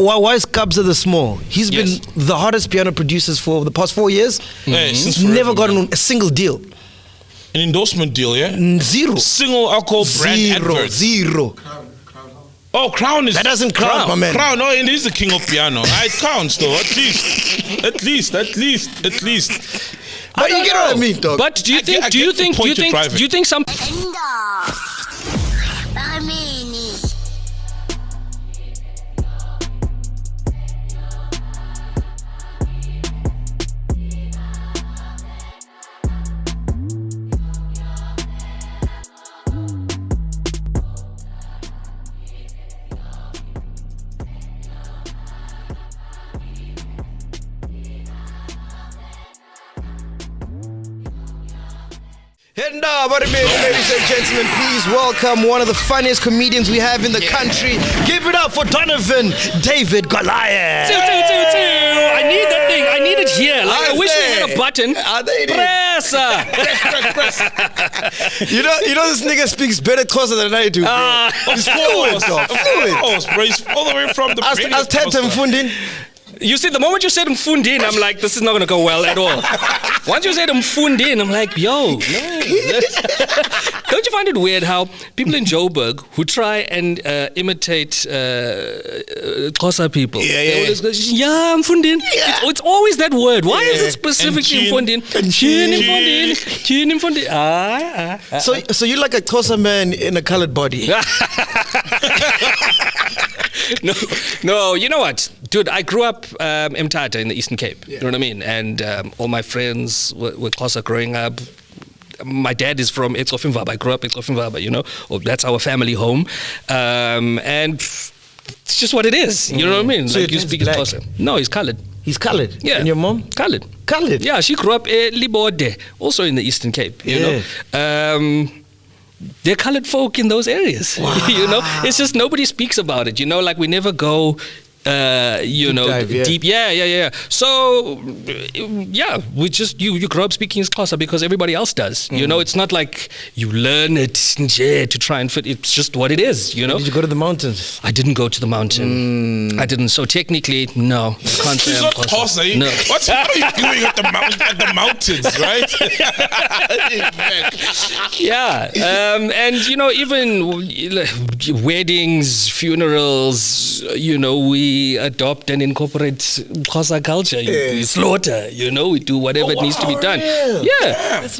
why is Kabza the Small? He's been the hottest piano producers for the past 4 years. He's never gotten a single deal. An endorsement deal, yeah? Zero. Single alcohol brand advert. Zero. Oh, Crown is... That doesn't count, my man. Crown, it is the king of piano. It counts, though, at least. But you get what I mean, dog. But do you think some... Ladies and gentlemen, please welcome one of the funniest comedians we have in the country. Give it up for Donavan, David Goliath. I need that thing. I need it here. I wish we had a button. Press. You know this nigga speaks better Xhosa than I do, bro. He's fluent, dog. He's all the way from the... As Tete Mfundin. You see, the moment you said Mfundin, I'm like, this is not going to go well at all. Once you said Mfundin, I'm like, yo, no. Don't you find it weird how people in Joburg who try and imitate Xhosa people, they always go, yeah, Mfundin. It's always that word. Why is it specifically Mfundin? Mfundin. So you're like a Xhosa man in a colored body. No, you know what? Dude, I grew up Mthatha in the Eastern Cape. You know what I mean? And all my friends were Xhosa growing up. My dad is from Etzofimvaba. I grew up Etzofimvaba, you know? That's our family home. And it's just what it is. You know what I mean? So like you speak Xhosa. No, he's colored. He's colored? Yeah. And your mom? Colored. Colored? Yeah, she grew up in Libode, also in the Eastern Cape, you know? They're colored folk in those areas. Wow. You know, it's just nobody speaks about it. You know, like we never go, deep. Yeah. So, we just you grow up speaking Xhosa because everybody else does. You know, it's not like you learn it to try and fit. It's just what it is. You know. Did you go to the mountains? I didn't go to the mountain. I didn't. So technically, no. Can't say I'm Xhosa. No. What are you doing at the mountains, right? Yeah, and you know, even weddings, funerals, you know, we adopt and incorporate Xhosa culture. We slaughter, you know, we do whatever it needs to be done.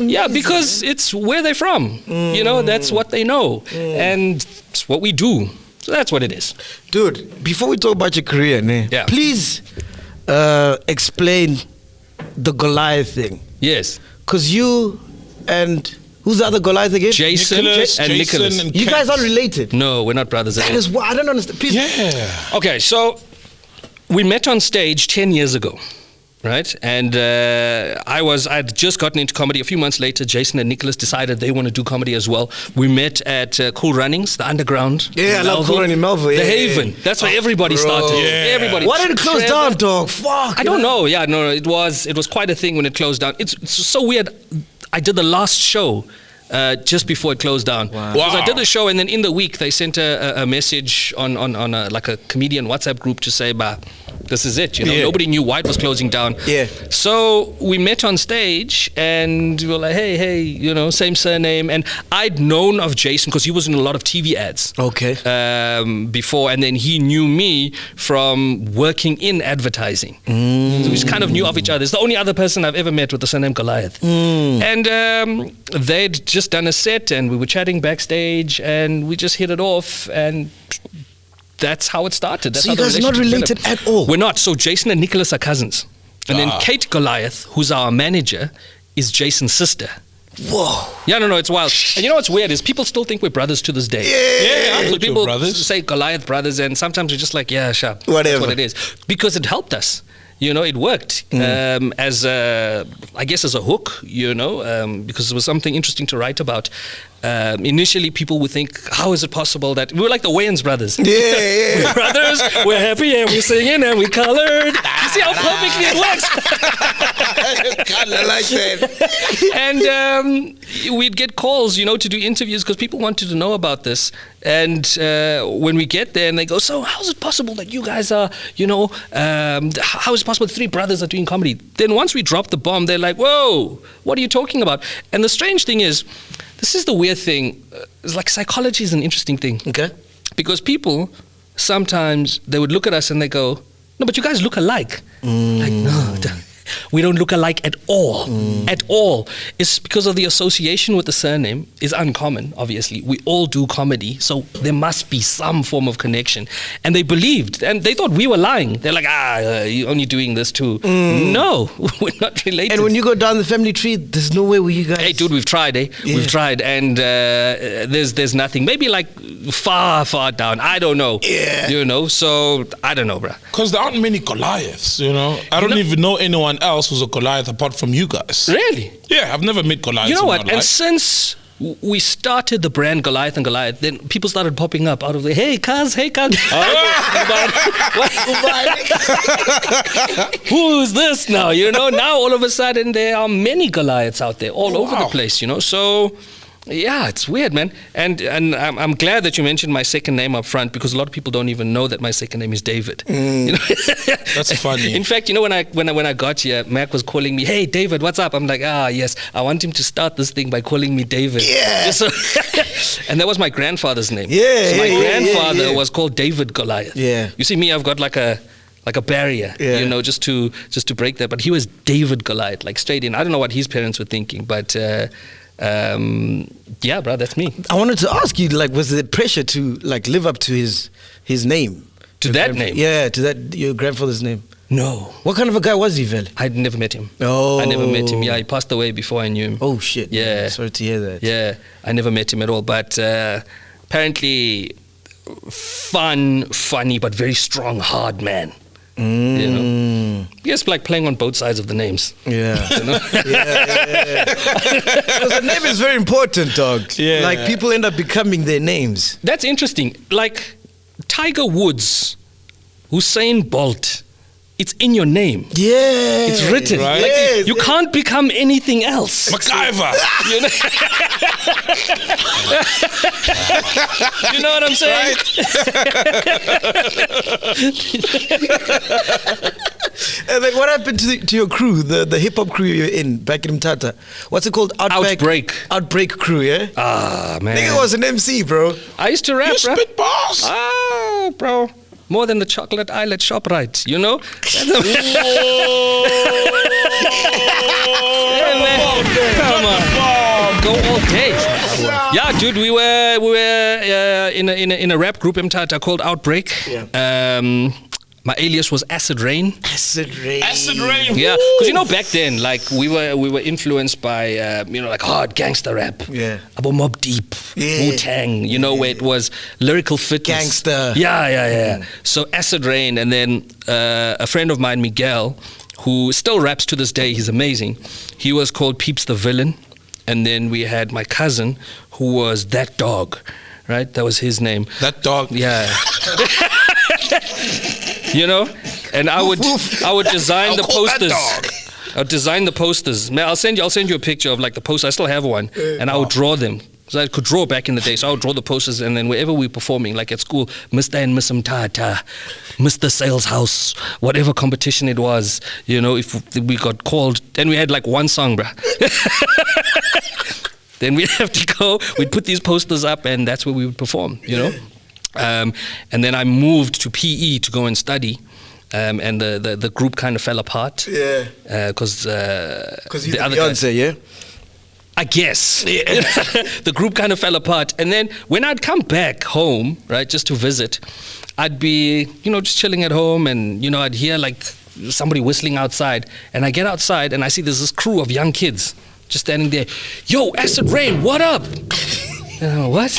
Yeah, because it's where they're from. You know, that's what they know, and it's what we do. So that's what it is. Dude, before we talk about your career, please explain the Goliath thing. Yes. Because you and... Who's the other Goliath again? Jason and Nicholas. You guys are related? No, we're not brothers. That is why I don't understand. Please. Yeah. Okay, so we met on stage 10 years ago, right? And I'd just gotten into comedy. A few months later, Jason and Nicholas decided they want to do comedy as well. We met at Cool Runnings, the underground. Yeah, I love Cool Running in Melville. The Haven. That's where everybody started. Yeah. Everybody. Why didn't it close down, dog? Fuck. I don't know. Yeah, no, it was quite a thing when it closed down. It's so weird. I did the last show just before it closed down. Wow. Because I did the show, and then in the week they sent a message on like a comedian WhatsApp group to say, this is it. You know, nobody knew why it was closing down. Yeah. So we met on stage, and we were like, hey, you know, same surname. And I'd known of Jason because he was in a lot of TV ads. Okay. Before, and then he knew me from working in advertising. So we just kind of knew of each other. It's the only other person I've ever met with the surname Goliath. And they'd just done a set, and we were chatting backstage, and we just hit it off, and that's how it started. That's so you guys are not related at all? We're not. So Jason and Nicholas are cousins. And then Kate Goliath, who's our manager, is Jason's sister. Whoa. Yeah, no, it's wild. And you know what's weird is people still think we're brothers to this day. Yeah. So people brothers. say Goliath brothers, and sometimes we're just like, yeah, sure. Whatever. That's what it is. Because it helped us. You know, it worked as a hook, you know, because it was something interesting to write about. Initially, people would think, how is it possible that... We were like the Wayans brothers. Yeah. We're brothers, we're happy, and we're singing, and we're colored. You see how perfectly it works? Kind of like that. And we'd get calls, to do interviews because people wanted to know about this. And when we get there and they go, so how is it possible that you guys are, how is it possible that three brothers are doing comedy? Then once we drop the bomb, they're like, whoa, what are you talking about? And the strange thing is, this is the weird thing. It's like psychology is an interesting thing. Okay. Because people, sometimes they would look at us and they go, no, but you guys look alike. Like, no, we don't look alike at all. At all. It's because of the association with the surname is uncommon, obviously. We all do comedy, so there must be some form of connection. And they believed, and they thought we were lying. They're like, you're only doing this too. No, we're not related. And when you go down the family tree, there's no way where you guys... Hey, dude, we've tried, Yeah. We've tried, and there's nothing. Maybe like far, far down. I don't know. Yeah. So I don't know, bruh. Because there aren't many Goliaths, I don't even know anyone else who's a Goliath apart from you guys. Really? Yeah, I've never met Goliath. You know what? In my And life. since we started the brand Goliath and Goliath, then people started popping up out of the, hey, cuz. Who is this now? Now all of a sudden there are many Goliaths out there all over the place, So... yeah, it's weird, man. And I'm glad that you mentioned my second name up front because a lot of people don't even know that my second name is David. That's funny. In fact, when I got here, Mac was calling me, hey, David, what's up? I'm like, yes, I want him to start this thing by calling me David. Yeah. And that was my grandfather's name. Yeah. So my grandfather was called David Goliath. Yeah. You see me, I've got like a barrier, just to break that. But he was David Goliath, like straight in. I don't know what his parents were thinking, but... yeah, bro, that's me. I wanted to ask you, was there pressure to live up to his name? To that name? Yeah, to that your grandfather's name. No. What kind of a guy was he, Vele? I'd never met him. Oh. I never met him. Yeah, he passed away before I knew him. Oh shit. Yeah. Man. Sorry to hear that. Yeah, I never met him at all. But apparently, funny, but very strong, hard man. Yes, like playing on both sides of the names. Yeah. Yeah. Because the name is very important, dog. Yeah. Like people end up becoming their names. That's interesting. Like Tiger Woods, Usain Bolt. It's in your name. Yeah. It's written. Right. Like, Yes. you can't become anything else. MacGyver. You know what I'm saying? And like, what happened to your crew, the hip hop crew you're in back in Mthatha? What's it called? Outbreak crew, yeah? Ah, man. Nigga was an MC, bro. I used to rap, You bro. spit bars. Oh, bro. More than the chocolate islet shop, right? Yeah, man. Come on. Go all day. Yeah, dude, we were in a rap group in Mthatha called Outbreak. Yeah. My alias was Acid Rain. Acid Rain. Acid rain. Yeah, because back then, like we were influenced by like hard gangster rap. Yeah. About Mob Deep, Yeah. Wu-Tang. Where it was lyrical fitness. Gangster. Yeah. So Acid Rain, and then a friend of mine, Miguel, who still raps to this day. He's amazing. He was called Peeps the Villain, and then we had my cousin, who was That Dog. Right, that was his name. That dog. Yeah. And I would design the I'll call that posters. dog. I'll design the posters. Man, I'll send you a picture of like the poster. I still have one, and I would draw them. So I could draw back in the day. So I would draw the posters, and then wherever we're performing, like at school, Mr. and Miss Mthatha, Mr. Sales House, whatever competition it was, if we got called, and we had like one song, bruh. Then we'd have to go, we'd put these posters up, and that's where we would perform, And then I moved to PE to go and study, and the group kind of fell apart. Yeah. Because you're the other Beyonce, yeah? I guess. Yeah. The group kind of fell apart. And then when I'd come back home, right, just to visit, I'd be, just chilling at home, and, I'd hear like somebody whistling outside, and I get outside and I see there's this crew of young kids just standing there. Yo, Acid Rain, what up? What?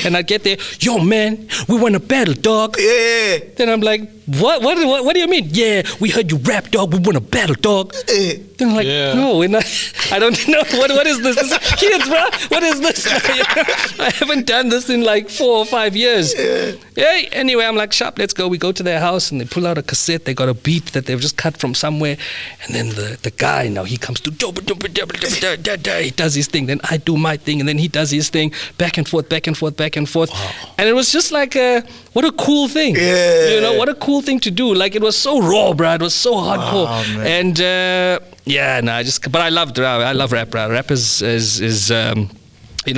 And I'd get there, yo, man, we want to battle, dog. Yeah. Then I'm like, what do you mean? Yeah, we heard you rap, dog. We want to battle, dog. Then I'm like, no, we're not. I don't know. What is this? This is kids, bro. What is this? I haven't done this in like 4 or 5 years. Yeah. Anyway, I'm like, sharp, let's go. We go to their house and they pull out a cassette. They got a beat that they've just cut from somewhere. And then the guy, now he comes to, he does his thing. Then I do my thing. And then he does his thing. Back and forth, back and forth, back and forth. Wow. And it was just like, what a cool thing. Yeah. You know, what a cool thing to do. Like, it was so raw, bro. It was so hardcore. Wow, and but I love rap, bro. Rap is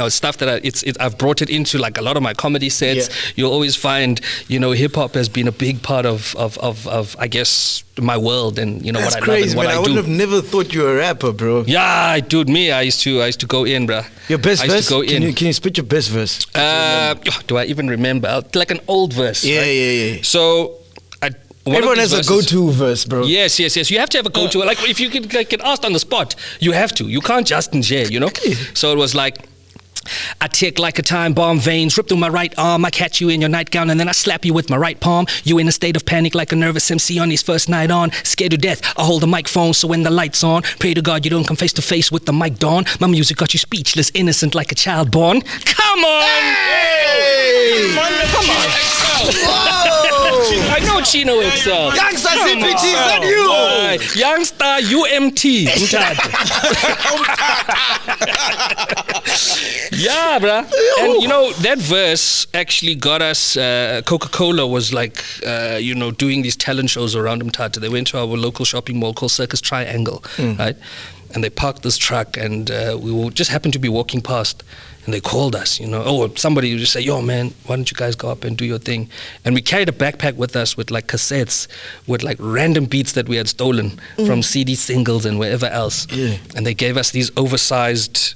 stuff that I've brought it into like a lot of my comedy sets. Yeah. You'll always find, hip hop has been a big part of I guess my world and That's what crazy, I love and what man. I do. I would have never thought you were a rapper, bro. Yeah, dude, I used to go in, bro. Your best verse? Can you spit your best verse? Do I even remember? Like an old verse. Yeah, right? yeah. So everyone has a go-to verse, bro. Yes. You have to have a go-to. Like if you get asked on the spot, you have to. You can't just share, So it was like, I tick like a time bomb, veins rip through my right arm. I catch you in your nightgown and then I slap you with my right palm. You in a state of panic like a nervous MC on his first night on. Scared to death, I hold the microphone so when the light's on, pray to God you don't come face to face with the mic dawn. My music got you speechless, innocent like a child born. Come on! Hey! Come on! Whoa! I know Chino Excel. Youngster CPT, is that you? Youngster UMT. Yeah, bruh. And that verse actually got us, Coca-Cola was like, doing these talent shows around Mthatha. They went to our local shopping mall called Circus Triangle, right? And they parked this truck and we just happened to be walking past. And they called us, somebody would just say, yo, man, why don't you guys go up and do your thing? And we carried a backpack with us with like cassettes, with like random beats that we had stolen from CD singles and wherever else. Yeah. And they gave us these oversized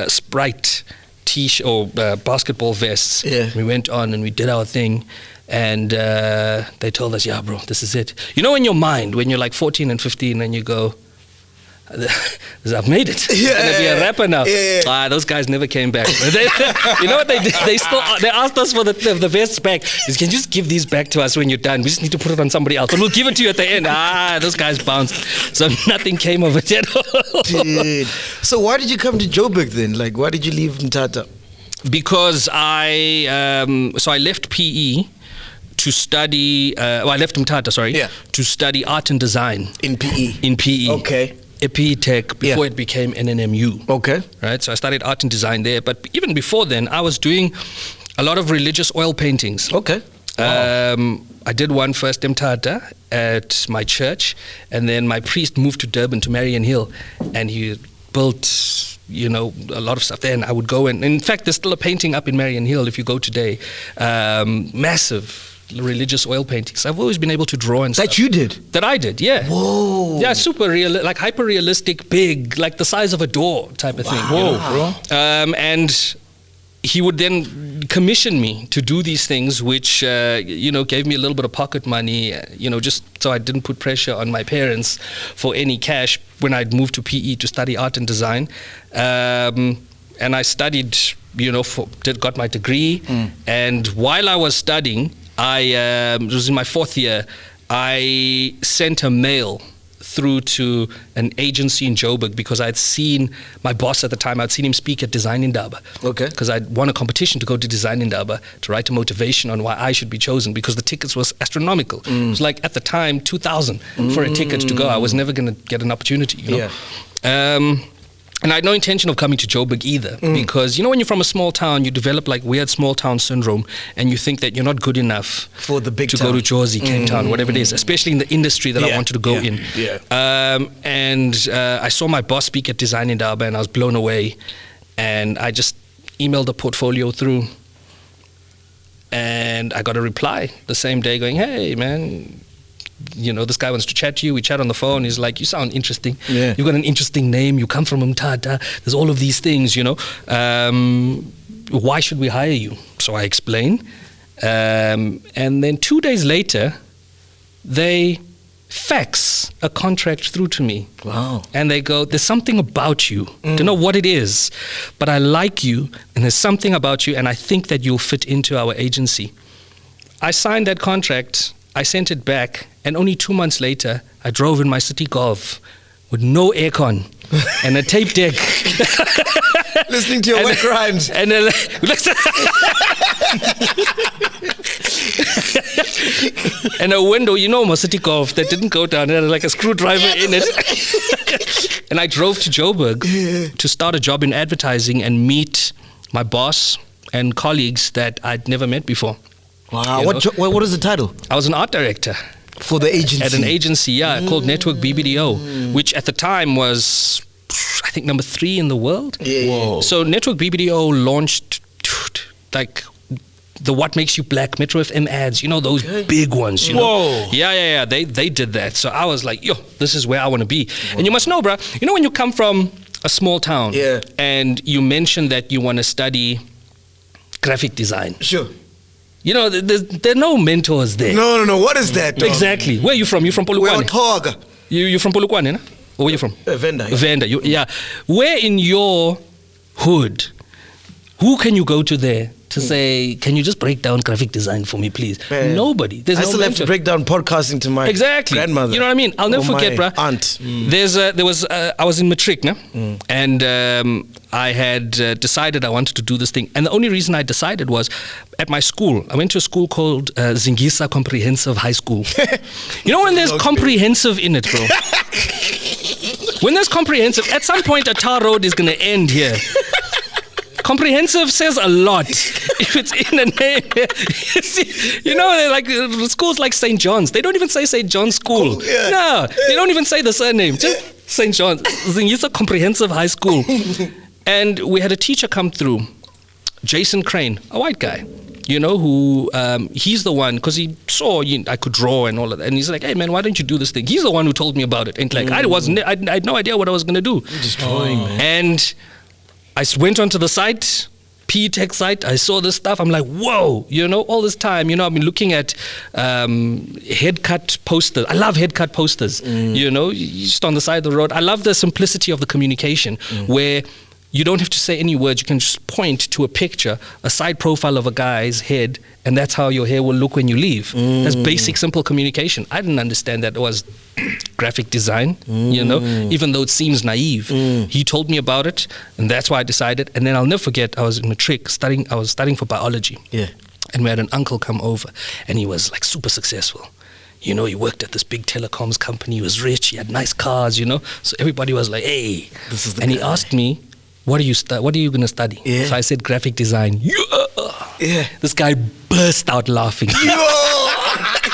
Sprite t-shirt or basketball vests. Yeah. We went on and we did our thing. And they told us, yeah, bro, this is it. In your mind, when you're like 14 and 15 and you go, I've made it. I'm gonna be a rapper now. Those guys never came back. You know what they did? They asked us for the vests back. Can you just give these back to us when you're done? We just need to put it on somebody else, but we'll give it to you at the end. Those guys bounced. So nothing came of it at all. Dude. So why did you come to Joburg then? Like, why did you leave Mthatha? Because I left PE to study. I left Mthatha, to study art and design in PE. In PE. Okay. PE Tech before it became NNMU. Okay. Right, so I studied art and design there, but even before then, I was doing a lot of religious oil paintings. Okay. Wow. I did one first Mthatha at my church, and then my priest moved to Durban to Marion Hill, and he built a lot of stuff there, and I would go in fact, there's still a painting up in Marion Hill if you go today, massive religious oil paintings. I've always been able to draw and stuff. That you did? That I did, yeah. Whoa. Yeah, super real, like hyper realistic, big, like the size of a door type of thing. Whoa, bro. And he would then commission me to do these things, which gave me a little bit of pocket money, just so I didn't put pressure on my parents for any cash when I'd moved to PE to study art and design. And I studied, got my degree. And while I was studying, it was in my 4th year, I sent a mail through to an agency in Joburg because I'd seen my boss at the time. I'd seen him speak at Design Indaba. Okay. Because I'd won a competition to go to Design Indaba to write a motivation on why I should be chosen because the tickets was astronomical. It was like at the time 2,000 for a ticket to go. I was never going to get an opportunity. Yeah. And I had no intention of coming to Joburg either because, when you're from a small town, you develop like weird small town syndrome and you think that you're not good enough for the big to town. Go to Jersey, Cape Town, whatever it is, especially in the industry that I wanted to go in. Yeah. And I saw my boss speak at Design Indaba and I was blown away. And I just emailed the portfolio through and I got a reply the same day going, hey, man, this guy wants to chat to you. We chat on the phone. He's like, you sound interesting. Yeah. You've got an interesting name. You come from Mthatha. There's all of these things, Why should we hire you? So I explain. And then 2 days later, they fax a contract through to me. Wow. And they go, there's something about you. Don't know what it is, but I like you, and there's something about you, and I think that you'll fit into our agency. I signed that contract, I sent it back, and only 2 months later, I drove in my City Golf with no aircon and a tape deck. Listening to your wet rhymes. And and a window, my City Golf that didn't go down. It had like a screwdriver in it. And I drove to Joburg to start a job in advertising and meet my boss and colleagues that I'd never met before. Wow. What is the title? I was an art director. For the agency? At an agency, called Network BBDO, which at the time was, I think, number 3 in the world. Yeah. So Network BBDO launched like the What Makes You Black Metro FM ads, those big ones, Whoa. Yeah. They did that. So I was like, this is where I want to be. And you must know, bruh, when you come from a small town and you mention that you want to study graphic design. Sure. There are no mentors there. No. What is that, dog? Exactly. Where are you from? You're from Polokwane? We're Toga. You're from Polokwane, no? Or where are you from? Venda. Yeah. Venda. Where in your hood, who can you go to there to say, can you just break down graphic design for me, please? Man. Nobody. There's I no still have to mentor. break down podcasting to my grandmother. You know what I mean? I'll never forget, my bruh. aunt. I was in matric, no? And I had decided I wanted to do this thing. And the only reason I decided was at my school. I went to a school called Zingisa Comprehensive High School. When there's comprehensive in it, bro. When there's comprehensive, at some point a tar road is going to end here. Comprehensive says a lot if it's in a name. They're like schools like St. John's. They don't even say St. John's School. Yeah. No, they don't even say the surname. Just St. John's. Zingisa Comprehensive High School. And we had a teacher come through, Jason Crane, a white guy, who he's the one, because he saw I could draw and all of that. And he's like, hey, man, why don't you do this thing? He's the one who told me about it. And like, I had no idea what I was going to do. Just drawing, man. And I went onto the site, PE Tech site. I saw this stuff. I'm like, whoa, all this time, I've been looking at head cut posters. I love head cut posters, just on the side of the road. I love the simplicity of the communication where you don't have to say any words. You can just point to a picture, a side profile of a guy's head, and that's how your hair will look when you leave. That's basic, simple communication. I didn't understand that it was graphic design, even though it seems naive. He told me about it, and that's why I decided. And then I'll never forget, I was in matric studying. I was studying for biology. Yeah. And we had an uncle come over, and he was like super successful. He worked at this big telecoms company. He was rich. He had nice cars, So everybody was like, hey. This is the guy. He asked me, what are you going to study? Yeah. So I said graphic design. Yeah. This guy burst out laughing.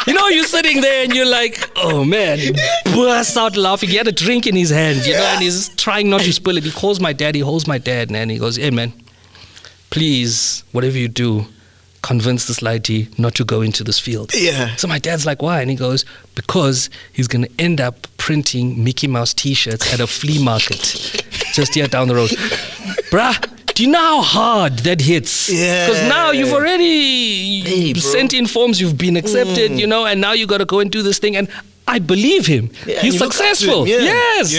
You're sitting there and you're like, oh man, he burst out laughing. He had a drink in his hand, and he's trying not to spill it. He calls my dad, he holds my dad, and he goes, hey man, please, whatever you do, convince this lady not to go into this field. Yeah. So my dad's like, why? And he goes, because he's going to end up printing Mickey Mouse t-shirts at a flea market just here down the road. Bruh, do you know how hard that hits? Yeah. Because now you've already sent in forms, you've been accepted, and now you got to go and do this thing. And I believe him. Yeah, he's successful. Yes.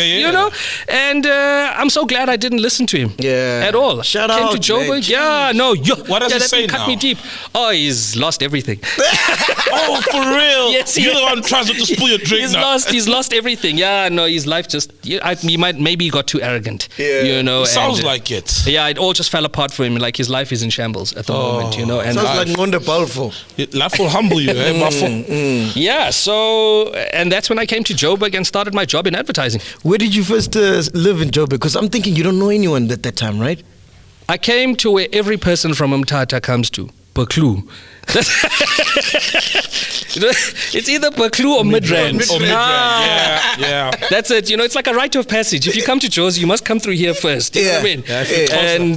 And I'm so glad I didn't listen to him at all. Shout Came out to Joburg. Yeah, no. What does he say cut now? Me deep. Oh, he's lost everything. Oh, for real? Yes, You're the one trying to spill your drink now. He's lost everything. Yeah, no, his life just, maybe he got too arrogant. It sounds like it. Yeah, it all just fell apart for him. Like his life is in shambles at the moment, And sounds like Ngonde powerful. Life will humble you, Yeah, so, and that's when I came to Joburg and started my job in advertising. Where did you first live in Joburg? Because I'm thinking you don't know anyone at that time, right? I came to where every person from Mthatha comes to, Baklu. It's either Baklu or Midrand. Yeah. That's it. It's like a rite of passage. If you come to Jozi, you must come through here first. You know what I mean?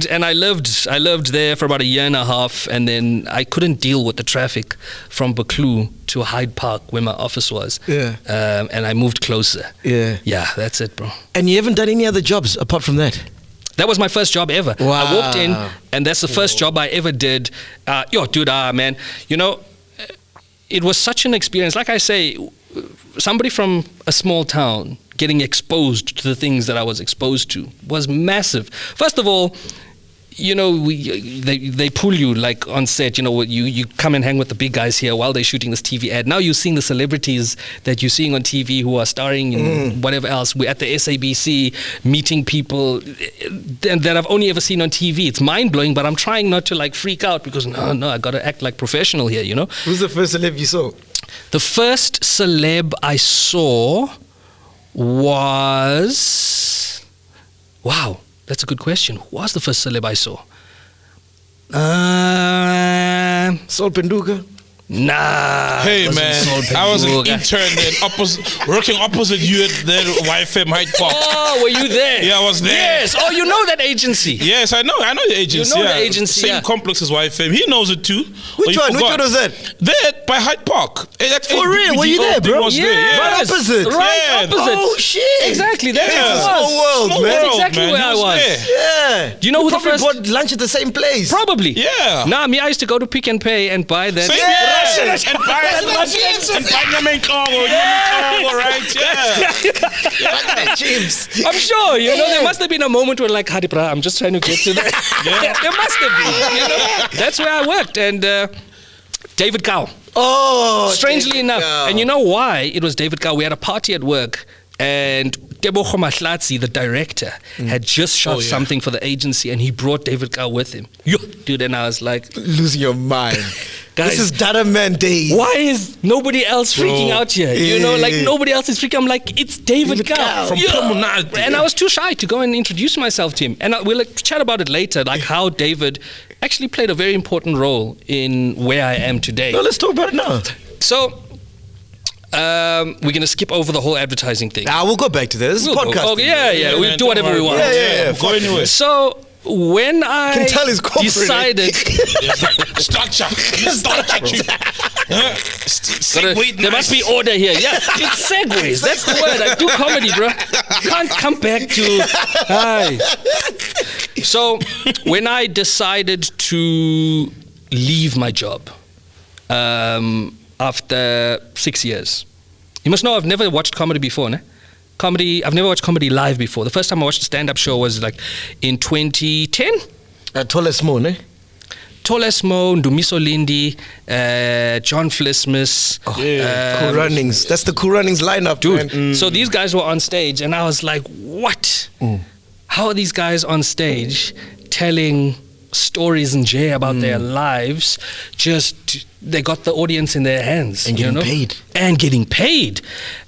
And I lived there for about a year and a half, and then I couldn't deal with the traffic from Baklu to Hyde Park, where my office was. Yeah. And I moved closer. Yeah. Yeah, that's it, bro. And you haven't done any other jobs apart from that? That was my first job ever. Wow. I walked in, and that's the first job I ever did. Man, it was such an experience. Like I say, somebody from a small town getting exposed to the things that I was exposed to was massive. First of all, you know, they pull you like on set, you know, you come and hang with the big guys here while they're shooting this TV ad. Now you're seeing the celebrities that you're seeing on TV who are starring in whatever else. We're at the SABC meeting people that I've only ever seen on TV. It's mind-blowing, but I'm trying not to like freak out because no, I got to act like professional here, you know. Who's the first celeb you saw? The first celeb I saw was... Wow. That's a good question. Who was the first celeb I saw? Sol Penduka? Nah. Hey man, I was an intern then working opposite you at the YFM Hyde Park. Oh, were you there? Yeah, I was there. Yes. Oh, you know that agency? Yes, I know the agency. You know the agency, Same complex as YFM. He knows it too. Which one? Which one was that? There by Hyde Park. For real? Were you there, bro? Was there, yeah. Right opposite. Right opposite. Oh shit! Exactly. That's It's a what it small was. world, man. That's exactly where I was. Yeah. Do you know who the probably first? bought lunch at the same place? Probably. Yeah. Nah, me, I used to go to Pick and Pay and buy that. Same, and buy right? Yeah. Chips. I'm sure, you know, there must have been a moment where like, Hadi bra, I'm just trying to get to that. There must have been, you know. That's where I worked. And David Cow. Oh, Strangely David enough. Cow. And you know why it was David Cow? We had a party at work and Tebogo Mahlatsi, the director, had just shot something for the agency and he brought David Cow with him. Yo, dude, and I was like... Losing your mind. Guys, this is Donavan days. why is nobody else freaking out here? You know, like nobody else is freaking. I'm like, it's David Cow. From Promenade. And I was too shy to go and introduce myself to him. And we'll chat about it later, like how David actually played a very important role in where I am today. No, let's talk about it now. So, we're going to skip over the whole advertising thing. We'll go back to this. This is podcast. Okay, yeah. We'll do whatever we want. Yeah. Go anywhere. So, when I Can tell he's corporate, decided... Structure. There must be order here. Yeah, it's segues. That's the word. I do comedy, bro. You can't come back to... Hi. So, when I decided to leave my job after 6 years, you must know I've never watched comedy before, ne? I've never watched comedy live before. The first time I watched a stand-up show was like in 2010. Tolesmo, ne? Tolesmo, Ndumiso Lindi, John Flismus. Cool Runnings. That's the Cool Runnings lineup, dude. man. So these guys were on stage and I was like, what? How are these guys on stage telling stories and jay about their lives? Just, they got the audience in their hands. And getting paid. And getting paid.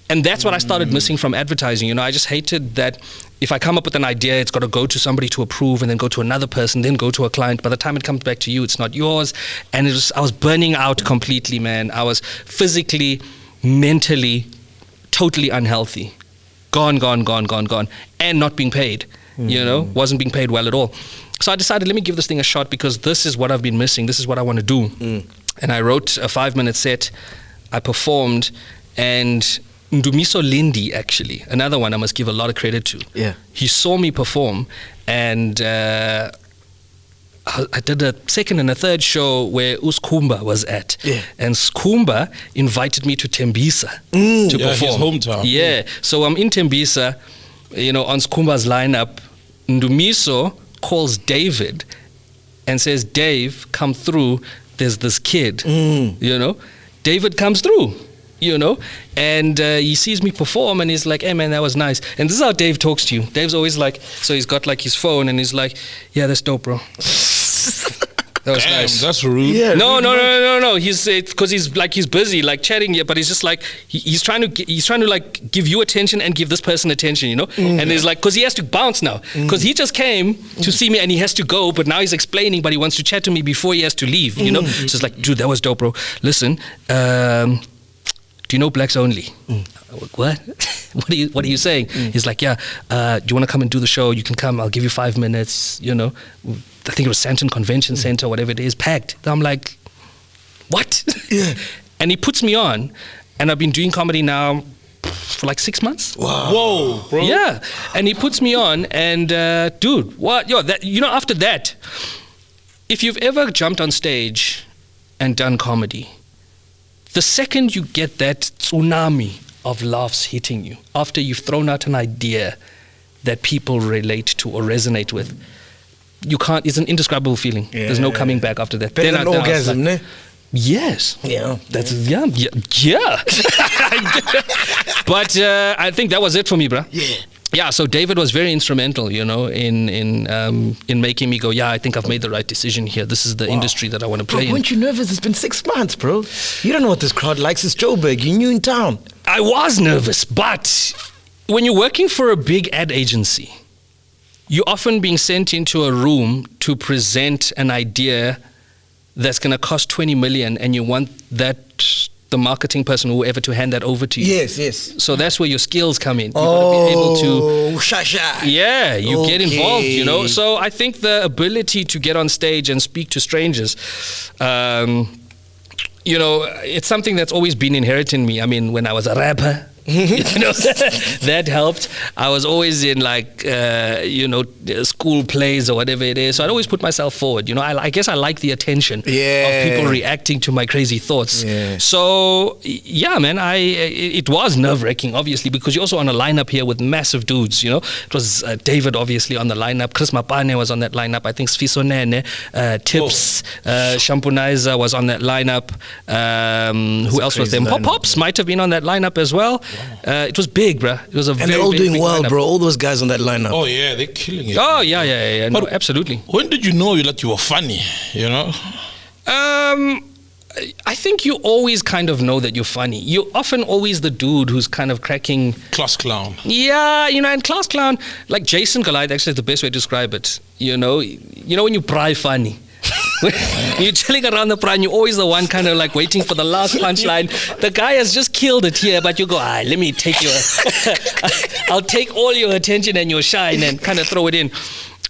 And that's what I started missing from advertising. You know, I just hated that if I come up with an idea, it's got to go to somebody to approve and then go to another person, then go to a client. By the time it comes back to you, it's not yours. And I was burning out completely, man. I was physically, mentally, totally unhealthy. Gone. And not being paid, you know, wasn't being paid well at all. So I decided, let me give this thing a shot because this is what I've been missing. This is what I want to do. And I wrote a 5-minute set. I performed and... Ndumiso Lindi, actually, another one I must give a lot of credit to. Yeah. He saw me perform and I did a second and a third show where Uskumba was at. Yeah. And Skumba invited me to Tembisa to perform. His hometown. Yeah. So I'm in Tembisa, you know, on Skumba's lineup. Ndumiso calls David and says, Dave, come through. There's this kid, you know. David comes through. You know, and he sees me perform and he's like, hey man, that was nice. And this is how Dave talks to you. Dave's always like, so he's got like his phone and he's like, yeah, that's dope, bro. That was nice. That's rude. Yeah, No. He's because he's busy, like chatting here, but he's just like he's trying to like give you attention and give this person attention, you know. And he's like, because he has to bounce now, because he just came to see me and he has to go, but now he's explaining, but he wants to chat to me before he has to leave, you know. So it's like, dude, that was dope, bro. Listen, do you know Blacks Only? What? What are you saying? He's like, yeah, do you want to come and do the show? You can come, I'll give you 5 minutes, you know. I think it was Santon Convention Center, whatever it is, packed. I'm like, what? Yeah. And he puts me on, and I've been doing comedy now for like 6 months. Wow. Whoa, bro. Yeah. And he puts me on, and dude, what? Yo, that, you know, after that, if you've ever jumped on stage and done comedy, the second you get that tsunami of laughs hitting you, after you've thrown out an idea that people relate to or resonate with, you can't, it's an indescribable feeling. There's no coming back after that. Better than orgasm, ne? Yes. Yeah. That's yeah. But I think that was it for me, bro. Yeah, so David was very instrumental, you know, in making me go, yeah, I think I've made the right decision here. This is the industry that I want to play in. Weren't you nervous? It's been 6 months, bro. You don't know what this crowd likes. It's Joburg. You're new in town. I was nervous, but when you're working for a big ad agency, you're often being sent into a room to present an idea that's going to cost 20 million, and you want the marketing person, whoever, to hand that over to you. Yes. So that's where your skills come in. You've got to be able to... Yeah, you get involved, you know. So I think the ability to get on stage and speak to strangers, you know, it's something that's always been inherent in me. I mean, when I was a rapper, you know, that helped. I was always in like, you know, school plays or whatever it is. So I'd always put myself forward. You know, I guess I like the attention of people reacting to my crazy thoughts. So yeah, man, it was nerve-wracking, obviously, because you're also on a lineup here with massive dudes. You know, it was David obviously on the lineup. Chris Mapane was on that lineup. I think Sfiso Nene, Tips, Shampunizer was on that lineup. Who else was there? Pops might have been on that lineup as well. It was big, bro. It was a very big lineup. And they're all doing well, bro. All those guys on that lineup. Oh yeah, they're killing it. Oh yeah. No, absolutely. When did you know you were funny? You know. I think you always kind of know that you're funny. You're often always the dude who's kind of cracking... Class clown. Yeah, you know, and class clown, like Jason Goliath, actually is the best way to describe it. You know when you pry funny. You're chilling around the prime, you're always the one kind of like waiting for the last punchline. The guy has just killed it here, but you go, let me take your... I'll take all your attention and your shine and kind of throw it in.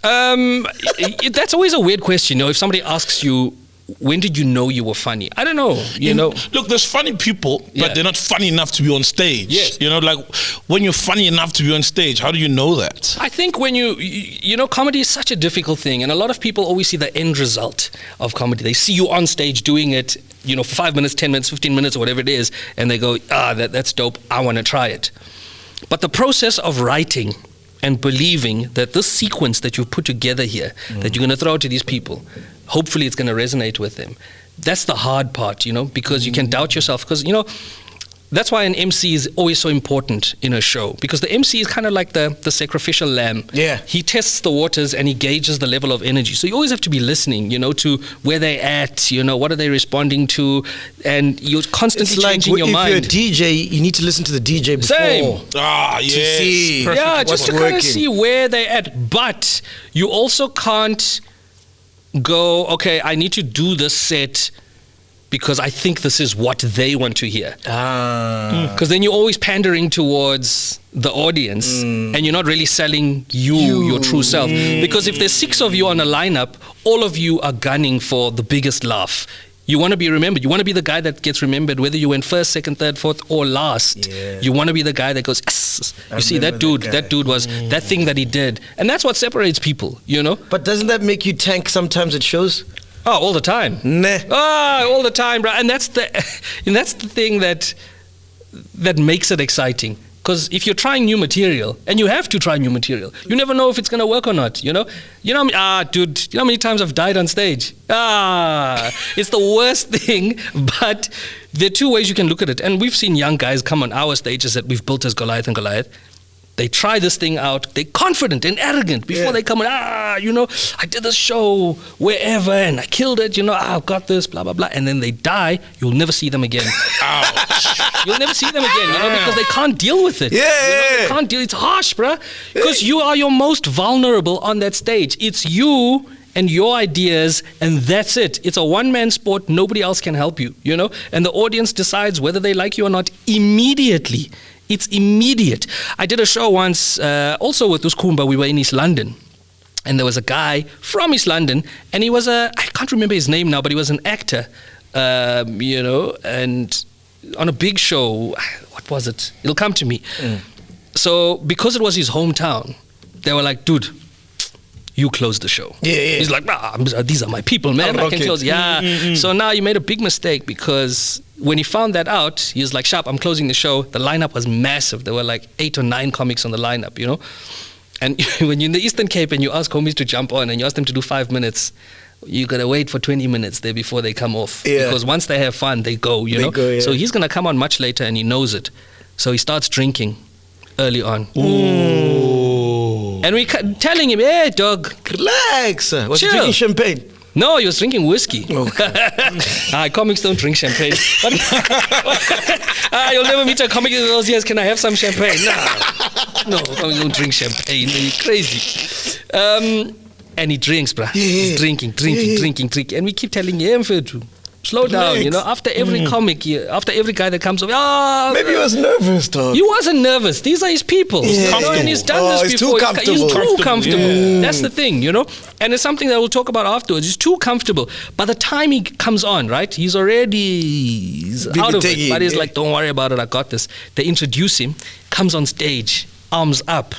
That's always a weird question, you know, if somebody asks you, when did you know you were funny? I don't know, you know. Look, there's funny people, but they're not funny enough to be on stage. Yes. You know, like when you're funny enough to be on stage, how do you know that? I think when you know, comedy is such a difficult thing, and a lot of people always see the end result of comedy. They see you on stage doing it, you know, for 5 minutes, 10 minutes, 15 minutes, or whatever it is, and they go, that's dope, I want to try it. But the process of writing and believing that this sequence that you've put together here, that you're going to throw to these people, hopefully it's going to resonate with them. That's the hard part, you know, because you can doubt yourself. Because, you know, that's why an MC is always so important in a show, because the MC is kind of like the sacrificial lamb. Yeah. He tests the waters and he gauges the level of energy. So you always have to be listening, you know, to where they're at, you know, what are they responding to, and you're constantly changing your mind. If you're a DJ, you need to listen to the DJ before. Same. Yes. To see just to kind of see where they're at. But you also can't go, okay, I need to do this set because I think this is what they want to hear. Because then you're always pandering towards the audience and you're not really selling your true self. Because if there's 6 of you on a lineup, all of you are gunning for the biggest laugh. You want to be remembered. You want to be the guy that gets remembered, whether you went first, second, third, fourth, or last. Yeah. You want to be the guy that goes, yes. You see, that dude was that thing that he did. And that's what separates people, you know? But doesn't that make you tank sometimes at shows? Oh, all the time. Nah. All the time, bro. And that's the thing that makes it exciting. Because if you're trying new material, and you have to try new material, you never know if it's going to work or not, you know? Dude, you know how many times I've died on stage? It's the worst thing, but there are 2 ways you can look at it. And we've seen young guys come on our stages that we've built as Goliath and Goliath. They try this thing out. They're confident and arrogant before they come on, you know, I did this show wherever and I killed it, you know, I've got this, blah, blah, blah. And then they die, you'll never see them again. Ouch. You'll never see them again, you know, because they can't deal with it. They can't deal. It's harsh, bruh. Because you are your most vulnerable on that stage. It's you and your ideas, and that's it. It's a one-man sport. Nobody else can help you, you know. And the audience decides whether they like you or not immediately. It's immediate. I did a show once, also with Uskumba. We were in East London. And there was a guy from East London, and he was I can't remember his name now, but he was an actor, you know, and on a big show, what was it? It'll come to me. So because it was his hometown, they were like, dude, you close the show. He's like, these are my people, man. I can close. So now you made a big mistake because when he found that out, he was like, sharp, I'm closing the show. The lineup was massive. There were like 8 or 9 comics on the lineup, you know. And when you're in the Eastern Cape and you ask homies to jump on and you ask them to do 5 minutes, you got to wait for 20 minutes there before they come off. Yeah. Because once they have fun, they go, you know. Go, yeah. So he's going to come on much later and he knows it. So he starts drinking early on. Ooh. And we telling him, hey, dog. Relax. Was he Chill. drinking champagne? No, he was drinking whiskey. Comics don't drink champagne. You'll never meet a comic in those years. Can I have some champagne? No, comics don't drink champagne. Are you crazy? And he drinks, bruh. He's drinking. And we keep telling him, slow down, you know. After every comic, after every guy that comes over, maybe he was nervous, dog. He wasn't nervous. These are his people. Yeah. You know, and he's done this he's before. too comfortable. He's too comfortable. Yeah. That's the thing, you know. And it's something that we'll talk about afterwards. He's too comfortable. By the time he comes on, right, he's already out of it. But he's like, don't worry about it. I got this. They introduce him, comes on stage, arms up.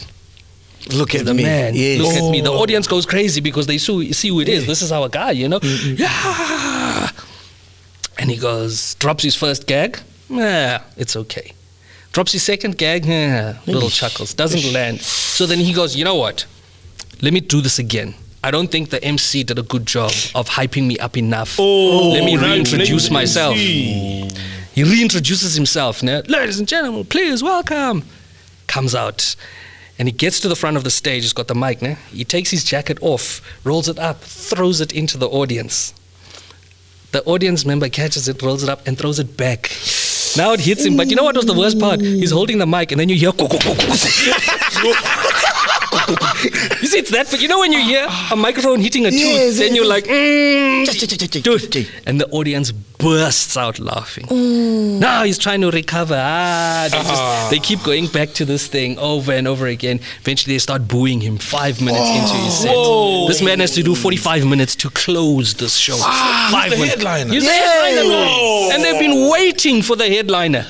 Look at the me. man. Yes. Look at me. The audience goes crazy because they see who it is. This is our guy, you know. Yeah. And he goes, drops his first gag. It's okay. Drops his second gag. Little chuckles. Doesn't land. So then he goes, you know what? Let me do this again. I don't think the MC did a good job of hyping me up enough. Let me reintroduce myself. He reintroduces himself. Ladies and gentlemen, please welcome. Comes out. And he gets to the front of the stage. He's got the mic. He takes his jacket off, rolls it up, throws it into the audience. The audience member catches it, rolls it up, and throws it back. Now it hits him. But you know what was the worst part? He's holding the mic, and then you hear... You see, it's that... You know when you hear a microphone hitting a tooth, then you're like... Dude. And the audience bursts out laughing. Now he's trying to recover. They keep going back to this thing over and over again. Eventually they start booing him 5 minutes into his set. This man has to do 45 minutes to close this show. He's the headliner. He's the headliner, man. And they've been waiting for the headliner.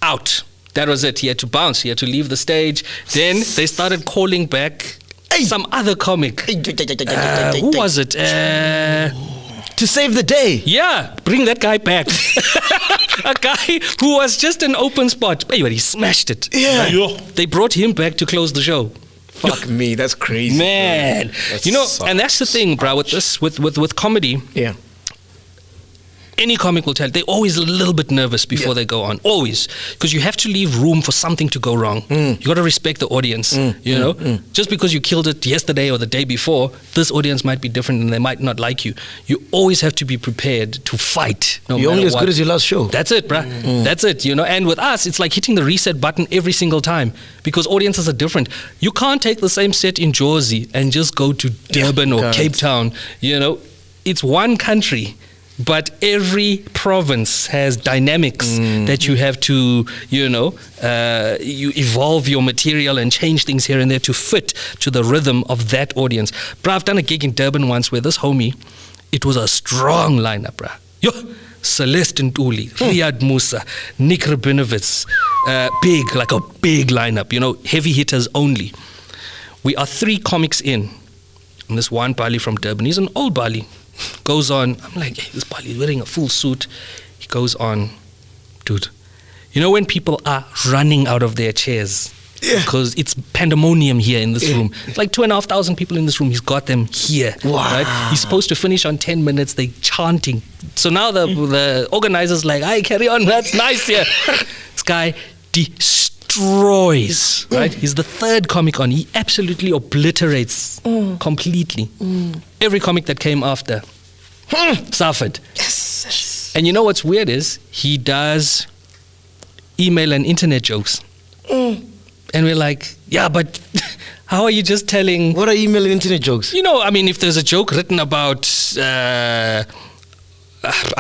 Out. That was it. He had to bounce. He had to leave the stage. Then they started calling back some other comic. Who was it? To save the day. Yeah, bring that guy back. A guy who was just an open spot. Anyway, he smashed it. Yeah. They brought him back to close the show. Fuck me, that's crazy. Man. You know, and that's the thing, bro, with this, with comedy. Yeah. Any comic will tell you, they're always a little bit nervous before they go on. Always. Because you have to leave room for something to go wrong. You got to respect the audience, you know. Just because you killed it yesterday or the day before, this audience might be different and they might not like you. You always have to be prepared to fight. You're only as good as your last show. That's it, bruh. That's it, you know. And with us, it's like hitting the reset button every single time because audiences are different. You can't take the same set in Jersey and just go to Durban or Cape Town, you know. It's one country. But every province has dynamics that you have to, you know, you evolve your material and change things here and there to fit to the rhythm of that audience. Bruh, I've done a gig in Durban once where this homie, it was a strong lineup, bruh. Yo, Celeste Ntuli, Riyad Musa, Nick Rabinovitz, big, like a big lineup, you know, heavy hitters only. We are 3 comics in, and this one Bali from Durban, he's an old Bali. Goes on, I'm like, hey, this Bali is wearing a full suit. He goes on, dude, you know when people are running out of their chairs because it's pandemonium here in this room. It's like 2,500 people in this room. He's got them here. Wow. Right? He's supposed to finish on 10 minutes. They chanting. So now the organizer's like, hey, carry on. That's nice here. This guy destroys. Right? He's the 3rd comic on. He absolutely obliterates completely. Every comic that came after suffered. Yes. And you know what's weird is he does email and internet jokes. And we're like, yeah, but how are you just telling... What are email and internet jokes? You know, I mean, if there's a joke written about, I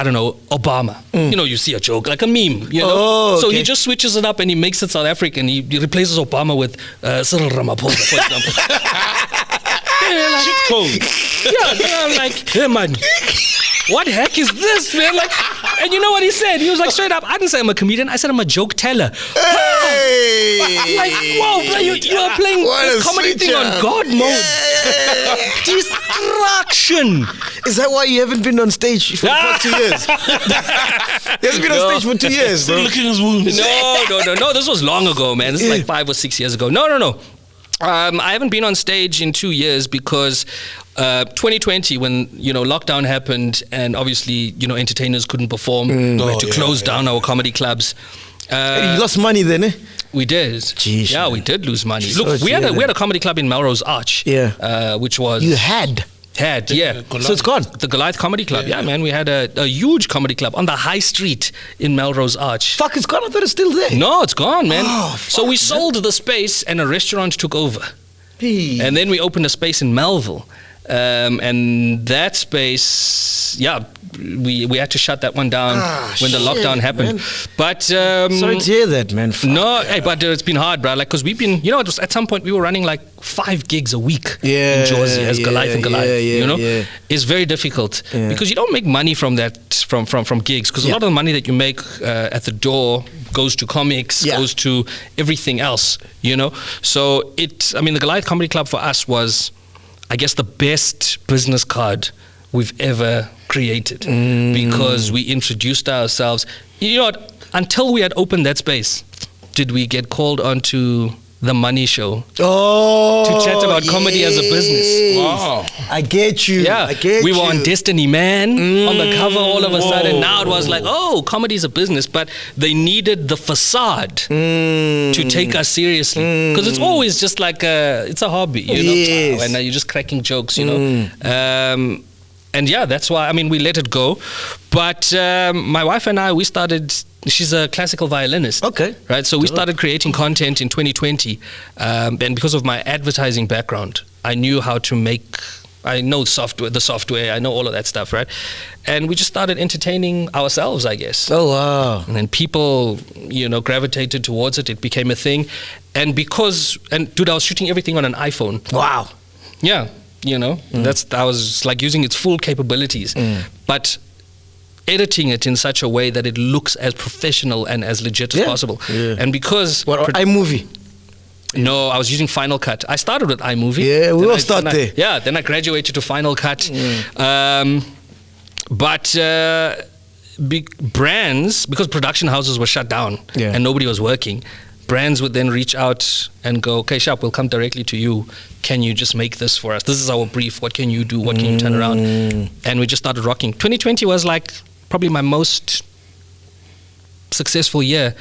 don't know, Obama. You know, you see a joke, like a meme, you know. Oh, so okay. he just switches it up and he makes it South African. He replaces Obama with Cyril Ramaphosa, for example. Shit code. Yeah, I'm like, hey man, what the heck is this, man? Like, and you know what he said? He was like, straight up, I didn't say I'm a comedian. I said I'm a joke teller. Hey. Like, whoa, bro, you are playing What this a comedy switch thing on up. God mode. Destruction. Is that why you haven't been on stage for the past 2 years? He hasn't been on stage for 2 years, Still bro. licking his wounds. No. This was long ago, man. This is like 5 or 6 years ago. No. I haven't been on stage in 2 years because 2020, when lockdown happened, and obviously entertainers couldn't perform, we had to close down our comedy clubs. You lost money then, eh? We did. Jeez, yeah, man. we did lose money. Sorry Look, to we had hear a comedy club in Melrose Arch. Yeah. Which was You had. yeah. So it's gone. The Goliath Comedy Club. Yeah, man. We had a huge comedy club on the high street in Melrose Arch. Fuck, it's gone. I thought it's still there. No, it's gone, man. Oh, So we fuck, sold the space and a restaurant took over. Hey. And then we opened a space in Melville. And that space, we had to shut that one down when the lockdown happened. Man. But Sorry to hear that, man. Fuck. no, hey, but it's been hard, bro. Like, because we've been, it was, at some point we were running like 5 gigs a week in Jersey as Goliath and Goliath. It's very difficult because you don't make money from that from gigs, because a lot of the money that you make at the door goes to comics, goes to everything else. So the Goliath Comedy Club for us was, I guess, the best business card we've ever created because we introduced ourselves. Until we had opened that space, did we get called onto The Money Show to chat about comedy as a business. Wow. I get you. Yeah, I get we you. were on Destiny Man on the cover all of a sudden. Now it was like, comedy is a business, but they needed the facade to take us seriously, because it's always just like it's a hobby, Yes. and you're just cracking jokes, and that's why we let it go. But my wife and I, we started. She's a classical violinist. Okay. Right. So we started creating content in 2020, and because of my advertising background, I knew how to make. I know the software. I know all of that stuff, right? And we just started entertaining ourselves, I guess. Oh wow! And then people, gravitated towards it. It became a thing, and dude, I was shooting everything on an iPhone. Wow. Yeah, I was like using its full capabilities, but editing it in such a way that it looks as professional and as legit as possible. Yeah. And because iMovie. No, I was using Final Cut. I started with iMovie. Yeah, we all start there. Yeah, then I graduated to Final Cut. But big brands, because production houses were shut down and nobody was working, brands would then reach out and go, okay, Sharp, we'll come directly to you. Can you just make this for us? This is our brief. What can you do? What can you turn around? And we just started rocking. 2020 was like probably my most successful year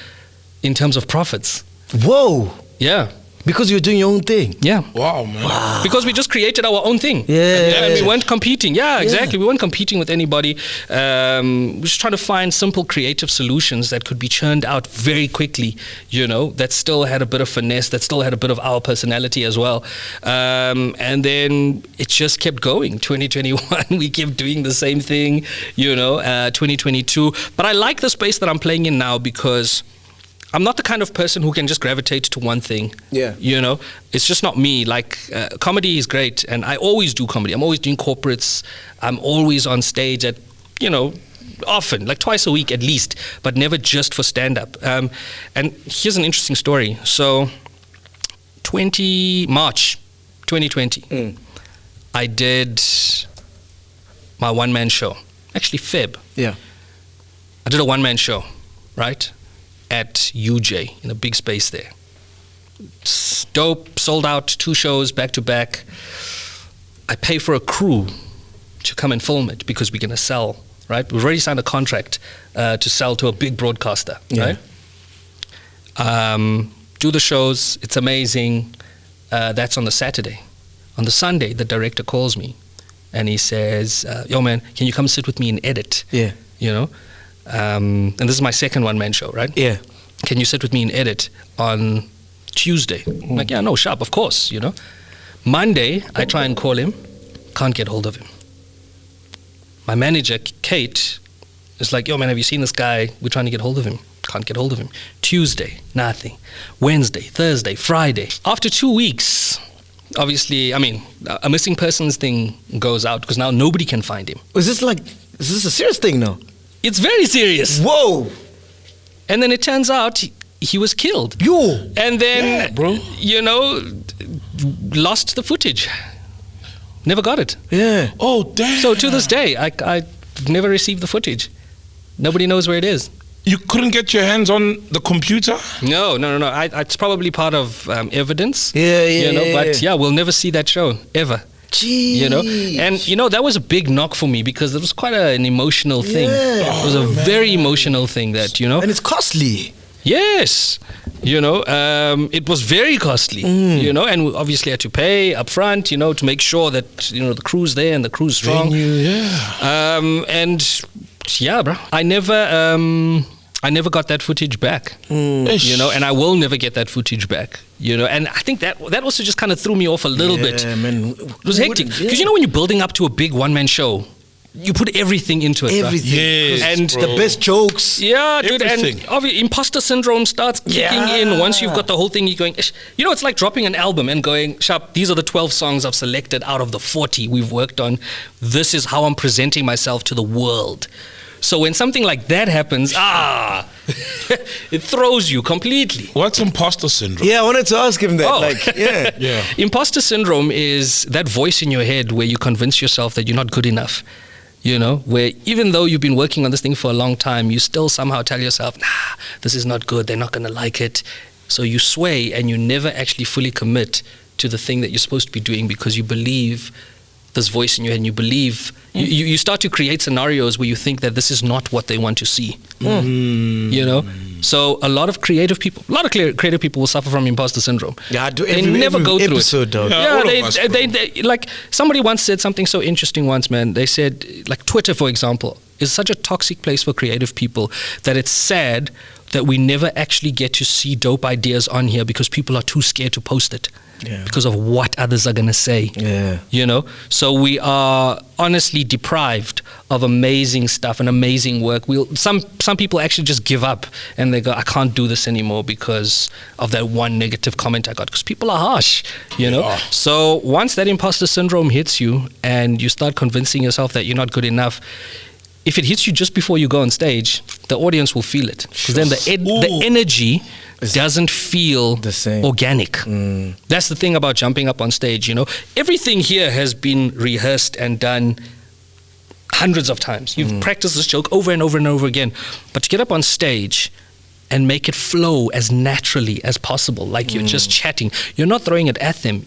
in terms of profits. Whoa. Yeah. Because you're doing your own thing. Yeah. Wow, man. Wow. Because we just created our own thing. Yeah. And we weren't competing. Yeah, exactly. We weren't competing with anybody. We were just trying to find simple creative solutions that could be churned out very quickly, that still had a bit of finesse, that still had a bit of our personality as well. And then it just kept going. 2021, we kept doing the same thing, 2022. But I like the space that I'm playing in now because I'm not the kind of person who can just gravitate to one thing. Yeah. It's just not me. Like, comedy is great, and I always do comedy. I'm always doing corporates. I'm always on stage at, often, like twice a week at least, but never just for stand-up. And here's an interesting story. So, March 2020, I did my one-man show. Actually, Feb. Yeah. I did a one-man show, right? At UJ in a big space there. It's dope, sold out 2 shows back to back. I pay for a crew to come and film it because we're going to sell, right? We've already signed a contract to sell to a big broadcaster, right? Do the shows, it's amazing. That's on the Saturday. On the Sunday, the director calls me and he says, yo man, can you come sit with me and edit? Yeah. And this is my second one-man show, right? Yeah. Can you sit with me and edit on Tuesday? I'm like, yeah, no, sharp, of course, Monday, I try and call him, can't get hold of him. My manager, Kate, is like, yo, man, have you seen this guy? We're trying to get hold of him. Can't get hold of him. Tuesday, nothing. Wednesday, Thursday, Friday. After 2 weeks, obviously, a missing persons thing goes out because now nobody can find him. Is this a serious thing now? It's very serious. Whoa. And then it turns out he was killed. Yo. And then, bro. Lost the footage. Never got it. Yeah. Oh, damn. So to this day, I've never received the footage. Nobody knows where it is. You couldn't get your hands on the computer? No. It's probably part of evidence. Yeah. But we'll never see that show ever. Jeez. And that was a big knock for me because it was quite an emotional thing. Yeah. It was a very emotional thing that And it's costly. Yes. It was very costly, and we obviously had to pay up front, to make sure that, the crew's there and the crew's strong. Bro, I never got that footage back, and I will never get that footage back, and I think that also just kind of threw me off a little bit. Man. It was hectic. Because when you're building up to a big one-man show, you put everything into it. Everything. Yes, and the best jokes. Yeah, dude. Everything. And obviously, imposter syndrome starts kicking in once you've got the whole thing. You're going, it's like dropping an album and going, Sharp, these are the 12 songs I've selected out of the 40 we've worked on. This is how I'm presenting myself to the world. So when something like that happens, it throws you completely. What's imposter syndrome? Yeah, I wanted to ask him that. Yeah. Imposter syndrome is that voice in your head where you convince yourself that you're not good enough. Where even though you've been working on this thing for a long time, you still somehow tell yourself, this is not good, they're not going to like it. So you sway and you never actually fully commit to the thing that you're supposed to be doing because you believe this voice in your head and you believe, you start to create scenarios where you think that this is not what they want to see. So a lot of creative people will suffer from imposter syndrome. Yeah, I do. They never go through episode, it. dog. They like somebody once said something so interesting once, man. They said, like Twitter, for example, is such a toxic place for creative people that it's sad that we never actually get to see dope ideas on here because people are too scared to post it. Because of what others are going to say. So we are honestly deprived of amazing stuff and amazing work. Some people actually just give up and they go, I can't do this anymore because of that one negative comment I got, because people are harsh, So once that imposter syndrome hits you and you start convincing yourself that you're not good enough, if it hits you just before you go on stage, the audience will feel it. Because then the energy doesn't feel the same. Organic. That's the thing about jumping up on stage, Everything here has been rehearsed and done hundreds of times. You've practiced this joke over and over and over again. But to get up on stage and make it flow as naturally as possible, like you're just chatting, you're not throwing it at them,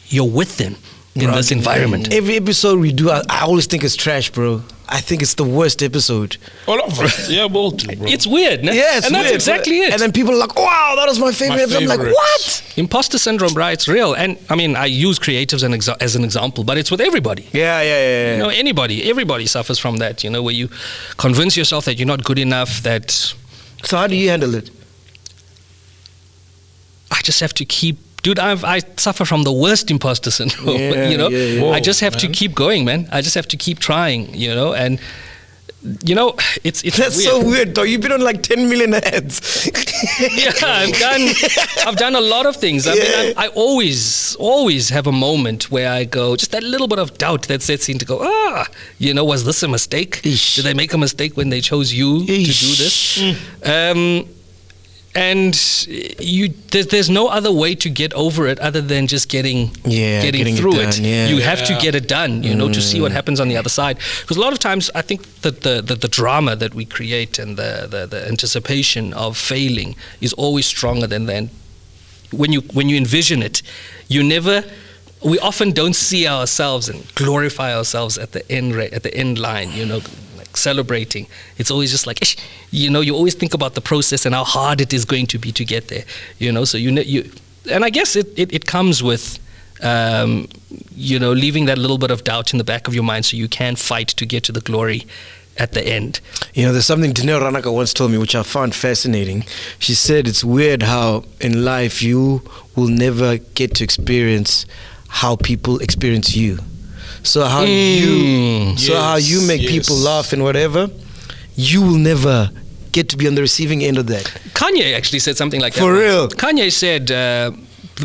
you're with them in this environment. Every episode we do, I always think it's trash, bro. I think it's the worst episode. All of us. Yeah, we'll do, bro. It's weird, no? Yeah, it's and that's weird, exactly it. And then people are like, wow, that was my favorite episode. I'm like, what? Imposter syndrome, right? It's real. And I mean, I use creatives as an example, but it's with everybody. Yeah. Everybody suffers from that, where you convince yourself that you're not good enough, that... So how do you handle it? I just have to keep... Dude, I suffer from the worst imposter syndrome, Whoa, I just have to keep going, man. I just have to keep trying, and... it's that's weird. So weird, though. You've been on like 10 million ads. Yeah, I've done a lot of things. I mean, I always have a moment where I go, just that little bit of doubt that sets in to go, was this a mistake? Did they make a mistake when they chose you to do this? And there's no other way to get over it other than just getting through it. You have to get it done, to see what happens on the other side. Because a lot of times, I think that the drama that we create and the anticipation of failing is always stronger than when you envision it. We often don't see ourselves and glorify ourselves at the end line, celebrating. It's always just like, you always think about the process and how hard it is going to be to get there, so and I guess it comes with leaving that little bit of doubt in the back of your mind so you can fight to get to the glory at the end. There's something Dineo Ranaka once told me which I found fascinating. She said it's weird how in life you will never get to experience how people experience you. So how you make people laugh and whatever, you will never get to be on the receiving end of that. Kanye actually said something like that. For real? Kanye said,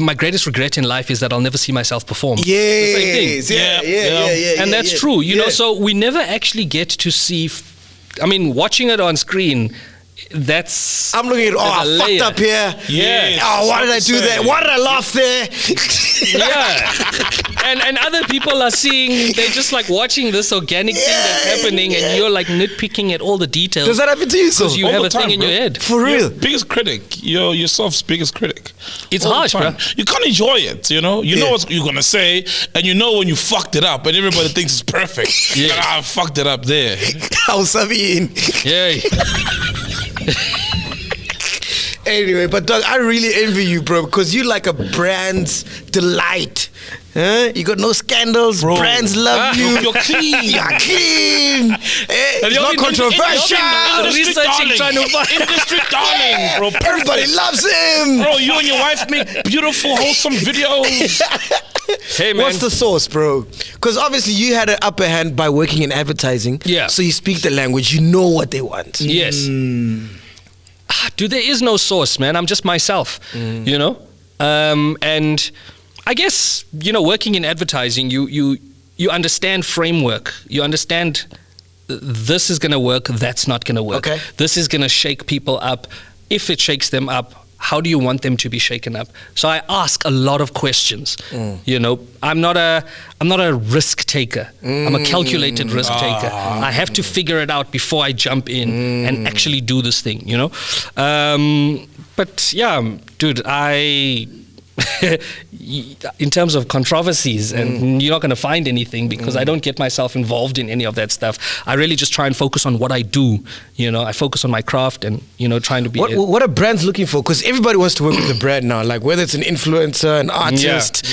my greatest regret in life is that I'll never see myself perform. Yes. Yeah. And that's true, so we never actually get to see, watching it on screen, that's... I'm looking at, I fucked layer. up here. Yes. Oh, why did I do that? Why did I laugh there? Yeah. And other people are seeing, they're just like watching this organic thing that's happening, and you're like nitpicking at all the details. Does that happen to you? So Because you All have the a thing time, in bro. your head. for real? Biggest critic. You're yourself's biggest critic. It's All the harsh, time. bro. You can't enjoy it, you know? You know what you're going to say, and you know when you fucked it up, and everybody thinks it's perfect. Yeah. Like, I fucked it up there. How's in? Yeah. Anyway, but Doug, I really envy you, bro, because you like a brand's delight. Huh? You got no scandals. Bro. Brands love you. You're clean. You're clean. It's not controversial. Researching, trying to find... Industry darling, bro. Everybody loves him. Bro, you and your wife make beautiful, wholesome videos. Hey, man. What's the source, bro? Because obviously you had an upper hand by working in advertising. Yeah. So you speak the language. You know what they want. Yes. Dude, there is no source, man. I'm just myself, you know? And I guess, you know, working in advertising, you understand framework. You understand this is going to work, that's not going to work. Okay. This is going to shake people up. If it shakes them up, how do you want them to be shaken up? So I ask a lot of questions. You know, I'm not a risk taker. I'm a calculated risk taker. I have to figure it out before I jump in and actually do this thing, you know? But yeah, dude, in terms of controversies, and you're not going to find anything because I don't get myself involved in any of that stuff. I really just try and focus on what I do. You know, I focus on my craft and, you know, trying to be... What are brands looking for? Because everybody wants to work with a brand now. Like whether it's an influencer, an artist,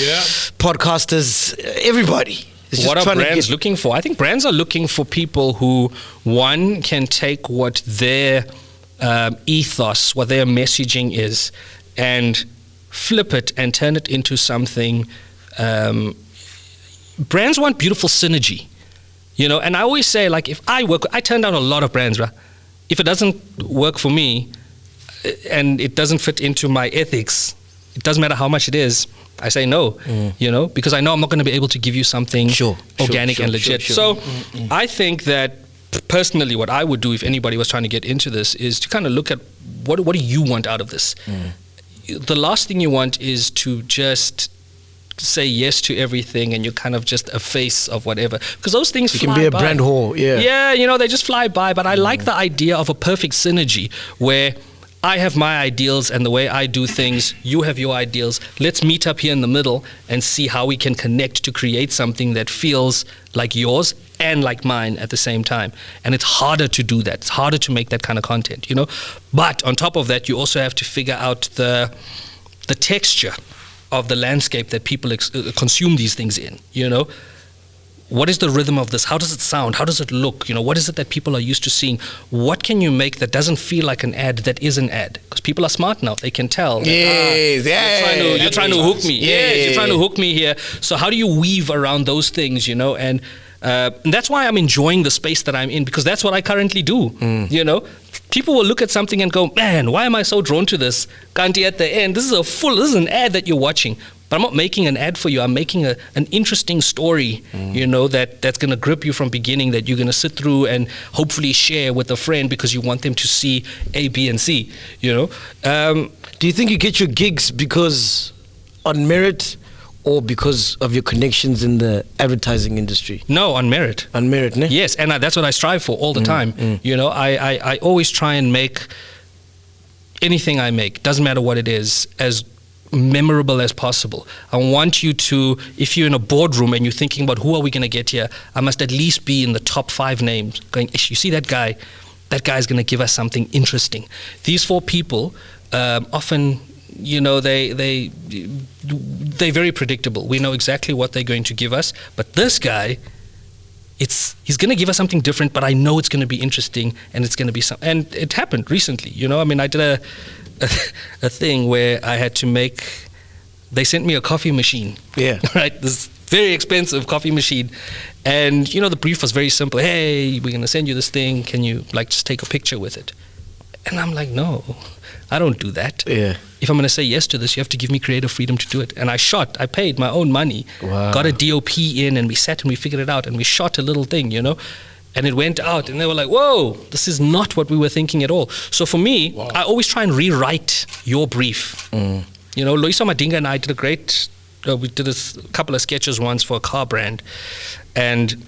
podcasters, everybody. What are brands looking for? I think brands are looking for people who, one, can take what their ethos, what their messaging is, and flip it and turn it into something. Brands want beautiful synergy, you know. And I always say, like, if I turn down a lot of brands, bruh. If it doesn't work for me and it doesn't fit into my ethics, it doesn't matter how much it is, I say no, you know, because I know I'm not going to be able to give you something organic and legit. So I think that personally what I would do if anybody was trying to get into this is to kind of look at what do you want out of this. The last thing you want is to just say yes to everything and you're kind of just a face of whatever, because those things fly by. You can be a brand whore, yeah, you know, they just fly by. But I like the idea of a perfect synergy where I have my ideals and the way I do things, you have your ideals. Let's meet up here in the middle and see how we can connect to create something that feels like yours and like mine at the same time. And it's harder to do that. It's harder to make that kind of content, you know. But on top of that, you also have to figure out the texture of the landscape that people consume these things in, you know. What is the rhythm of this? How does it sound? How does it look? You know, what is it that people are used to seeing? What can you make that doesn't feel like an ad that is an ad? Because people are smart now. They can tell. You're trying to hook me. You're trying to hook me here. So how do you weave around those things, you know? And that's why I'm enjoying the space that I'm in, because that's what I currently do, you know? People will look at something and go, man, why am I so drawn to this? Kanti, at the end, this is an ad that you're watching. But I'm not making an ad for you. I'm making an interesting story, you know, that's going to grip you from beginning, that you're going to sit through and hopefully share with a friend because you want them to see A, B, and C, you know. Do you think you get your gigs because on merit or because of your connections in the advertising industry? No, on merit. On merit, ne? Yes, and that's what I strive for all the time. You know, I always try and make anything I make, doesn't matter what it is, as memorable as possible. I want you to, if you're in a boardroom and you're thinking about who are we going to get here, I must at least be in the top 5 names going, you see that guy? That guy's going to give us something interesting. These 4 people, often, you know, they're very predictable. We know exactly what they're going to give us, but this guy, he's going to give us something different, but I know it's going to be interesting and it's going to be something. And it happened recently, you know. I mean, I did a thing where I had to they sent me a coffee machine. Yeah. Right? This very expensive coffee machine. And, you know, the brief was very simple. Hey, we're going to send you this thing. Can you, like, just take a picture with it? And I'm like, no, I don't do that. Yeah. If I'm going to say yes to this, you have to give me creative freedom to do it. And I paid my own money, got a DOP in, and we sat and we figured it out, and we shot a little thing, you know. And it went out, and they were like, whoa, this is not what we were thinking at all. So for me, I always try and rewrite your brief. You know, Loiso Madinga and I did we did a couple of sketches once for a car brand. And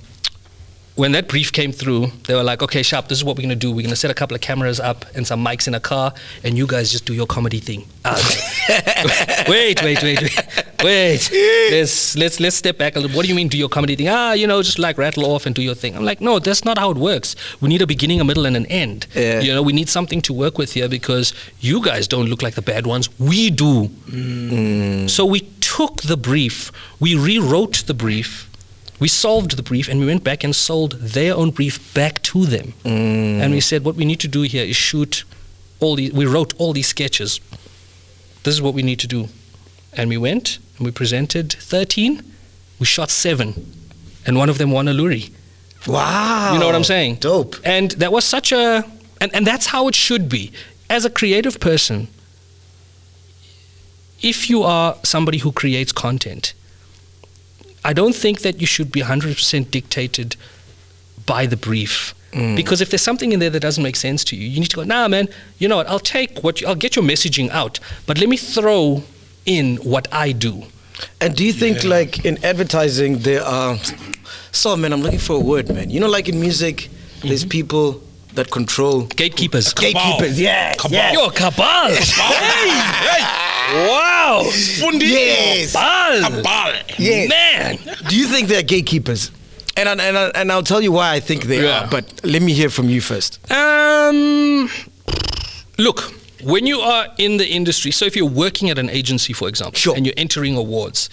when that brief came through, they were like, okay, Sharp, this is what we're going to do. We're going to set a couple of cameras up and some mics in a car, and you guys just do your comedy thing. Wait. Let's step back a little. What do you mean do your comedy thing? You know, just like rattle off and do your thing. I'm like, no, that's not how it works. We need a beginning, a middle, and an end. Yeah. You know, we need something to work with here because you guys don't look like the bad ones. We do. So we took the brief, we rewrote the brief, we solved the brief, and we went back and sold their own brief back to them. And we said, what we need to do here is shoot we wrote all these sketches. This is what we need to do. And we went and we presented 13. We shot 7. And one of them won a Luri. Wow. You know what I'm saying? Dope. And that was such a... And that's how it should be. As a creative person, if you are somebody who creates content, I don't think that you should be 100% dictated by the brief. Because if there's something in there that doesn't make sense to you, you need to go, nah, man, you know what, I'll get your messaging out, but let me throw in what I do. And do you think, like, in advertising, there are... So, man, I'm looking for a word, man. You know, like in music, there's people that control... Gatekeepers. Gatekeepers, yes. Cabal. Yo, cabal. Hey. Wow. Yes. Cabal. Yes. Man. Do you think they're gatekeepers? And I'll tell you why I think they are, but let me hear from you first. Look, when you are in the industry, so if you're working at an agency, for example, and you're entering awards,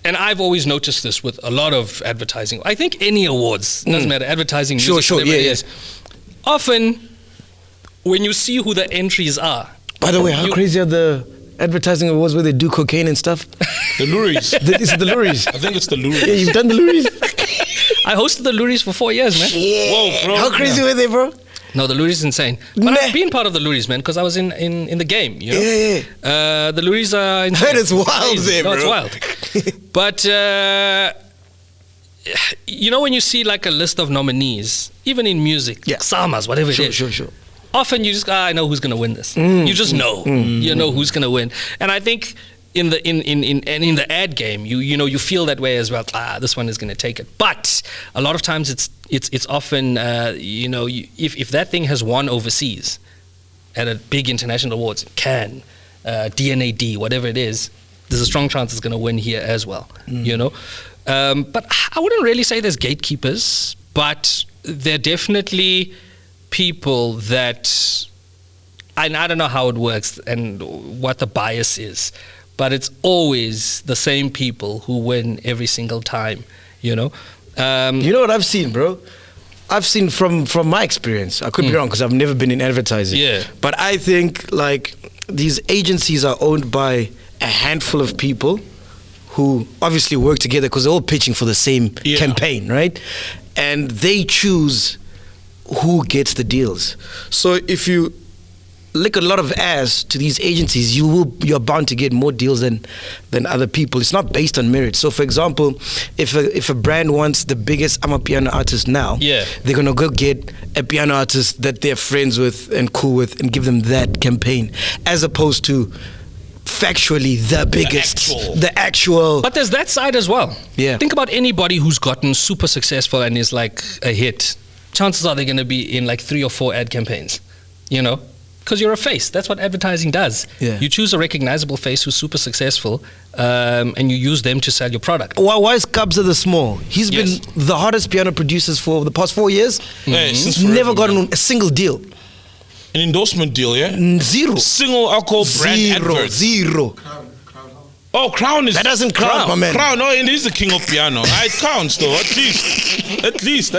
and I've always noticed this with a lot of advertising. I think any awards, doesn't matter, advertising, music, whatever it is. Often, when you see who the entries are. By the way, how crazy are the advertising awards where they do cocaine and stuff? The Luris. Is it the Luris? I think it's the Luris. Yeah, you've done the Luris? I hosted the Luris for 4 years, man. Yeah. Whoa, bro. How crazy were they, bro? No, the Luris is insane. But I've been part of the Luris, man, because I was in the game, you know? Yeah. The Luris are insane. It's wild there, bro. No, it's wild. But, you know when you see like a list of nominees, even in music, Samas, whatever it is. Sure. Often you just I know who's going to win this. You just know. You know who's going to win. And I think in the ad game, you feel that way as well. This one is going to take it. But a lot of times it's often if that thing has won overseas at a big international awards, Cannes, DNAD, whatever it is, there's a strong chance it's going to win here as well. You know, but I wouldn't really say there's gatekeepers, but they're definitely people that, and I don't know how it works and what the bias is, but it's always the same people who win every single time, you know. You know what I've seen, bro? I've seen from my experience, I could be wrong because I've never been in advertising. Yeah. But I think like these agencies are owned by a handful of people who obviously work together because they're all pitching for the same campaign, right? And they choose who gets the deals. So if you lick a lot of ass to these agencies, you're bound to get more deals than other people. It's not based on merit. So for example, if a brand wants the biggest I'm a piano artist now, they're gonna go get a piano artist that they're friends with and cool with and give them that campaign, as opposed to factually the biggest, the actual. But there's that side as well. Yeah. Think about anybody who's gotten super successful and is like a hit. Chances are they're going to be in like 3 or 4 ad campaigns, you know, because you're a face. That's what advertising does. Yeah. You choose a recognizable face who's super successful, and you use them to sell your product. Why is Kabza the Small? He's been the hottest piano producers for the past 4 years. Since He's never gotten a single deal. An endorsement deal, yeah? Zero. Single alcohol brand advert. Zero. Oh, Crown is... That doesn't count, my man. Crown, no, it is the king of piano. It counts, though, at least.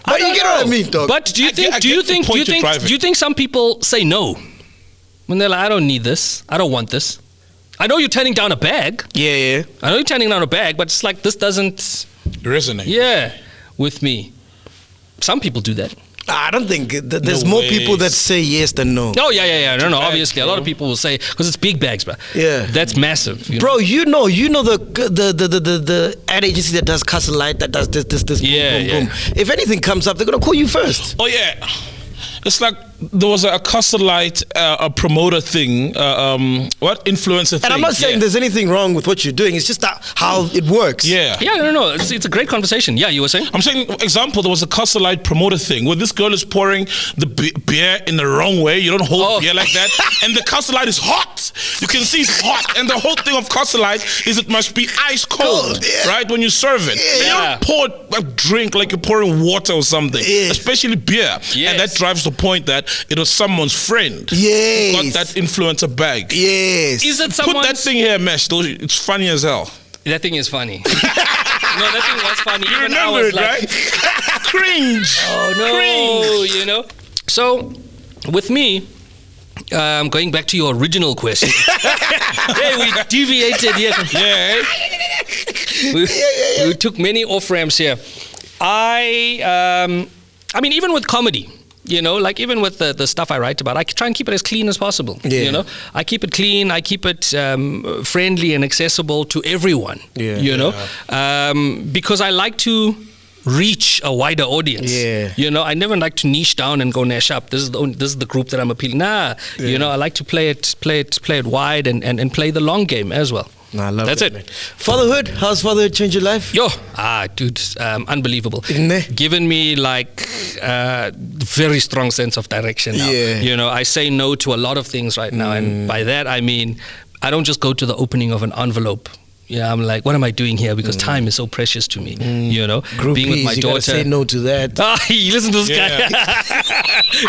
But you get what I mean, dog. But do you think some people say no when they're like, I don't need this, I don't want this? I know you're turning down a bag. Yeah. I know you're turning down a bag, but it's like this doesn't resonate. Yeah, with me. Some people do that. I don't think there's No more ways. people that say yes than no. Oh yeah. No, bags, obviously, a lot of bro. people will say because it's big bags, bro. Yeah. That's massive, you know? Bro, you know the ad agency that does Castle Light, that does this, Yeah, boom. If anything comes up, they're gonna call you first. Oh yeah, it's like there was a Castlelite, a promoter thing, what influencer thing. And I'm not saying there's anything wrong with what you're doing. It's just that how it works. Yeah. Yeah, no. It's a great conversation. Yeah, you were saying? I'm saying, example, there was a Castlelite promoter thing where this girl is pouring the beer in the wrong way. You don't hold beer like that. And the Castlelite is hot. You can see it's hot. And the whole thing of Castlelite is it must be ice cold, right, when you serve it. And you don't pour a drink like you're pouring water or something, especially beer. Yes. And that drives the point that it was someone's friend. Yes. Got that influencer bag. Yes. Is it Put someone's... that thing here, Mesh. It's funny as hell. That thing is funny. No, that thing was funny. You Even I remember was it, like, right? Cringe. oh no, Cringe. you know. So, with me, going back to your original question. Hey, we deviated here. Yeah. We took many off ramps here. I mean, even with comedy, you know, like even with the stuff I write about, I try and keep it as clean as possible. Yeah. You know, I keep it clean. I keep it friendly and accessible to everyone. Yeah. You know, because I like to reach a wider audience. Yeah. You know, I never like to niche down and go nash up. This is the group that I'm appealing. You know, I like to play it wide and play the long game as well. I love That's it. it. Man. Fatherhood, how's fatherhood changed your life? Yo, dude, unbelievable. Isn't it? Given me like very strong sense of direction now. Yeah. You know, I say no to a lot of things right now, and by that I mean I don't just go to the opening of an envelope. Yeah, I'm like, what am I doing here? Because time is so precious to me. You know, being with my you gotta daughter. say no to that. Ah, you listen to this Yeah. guy.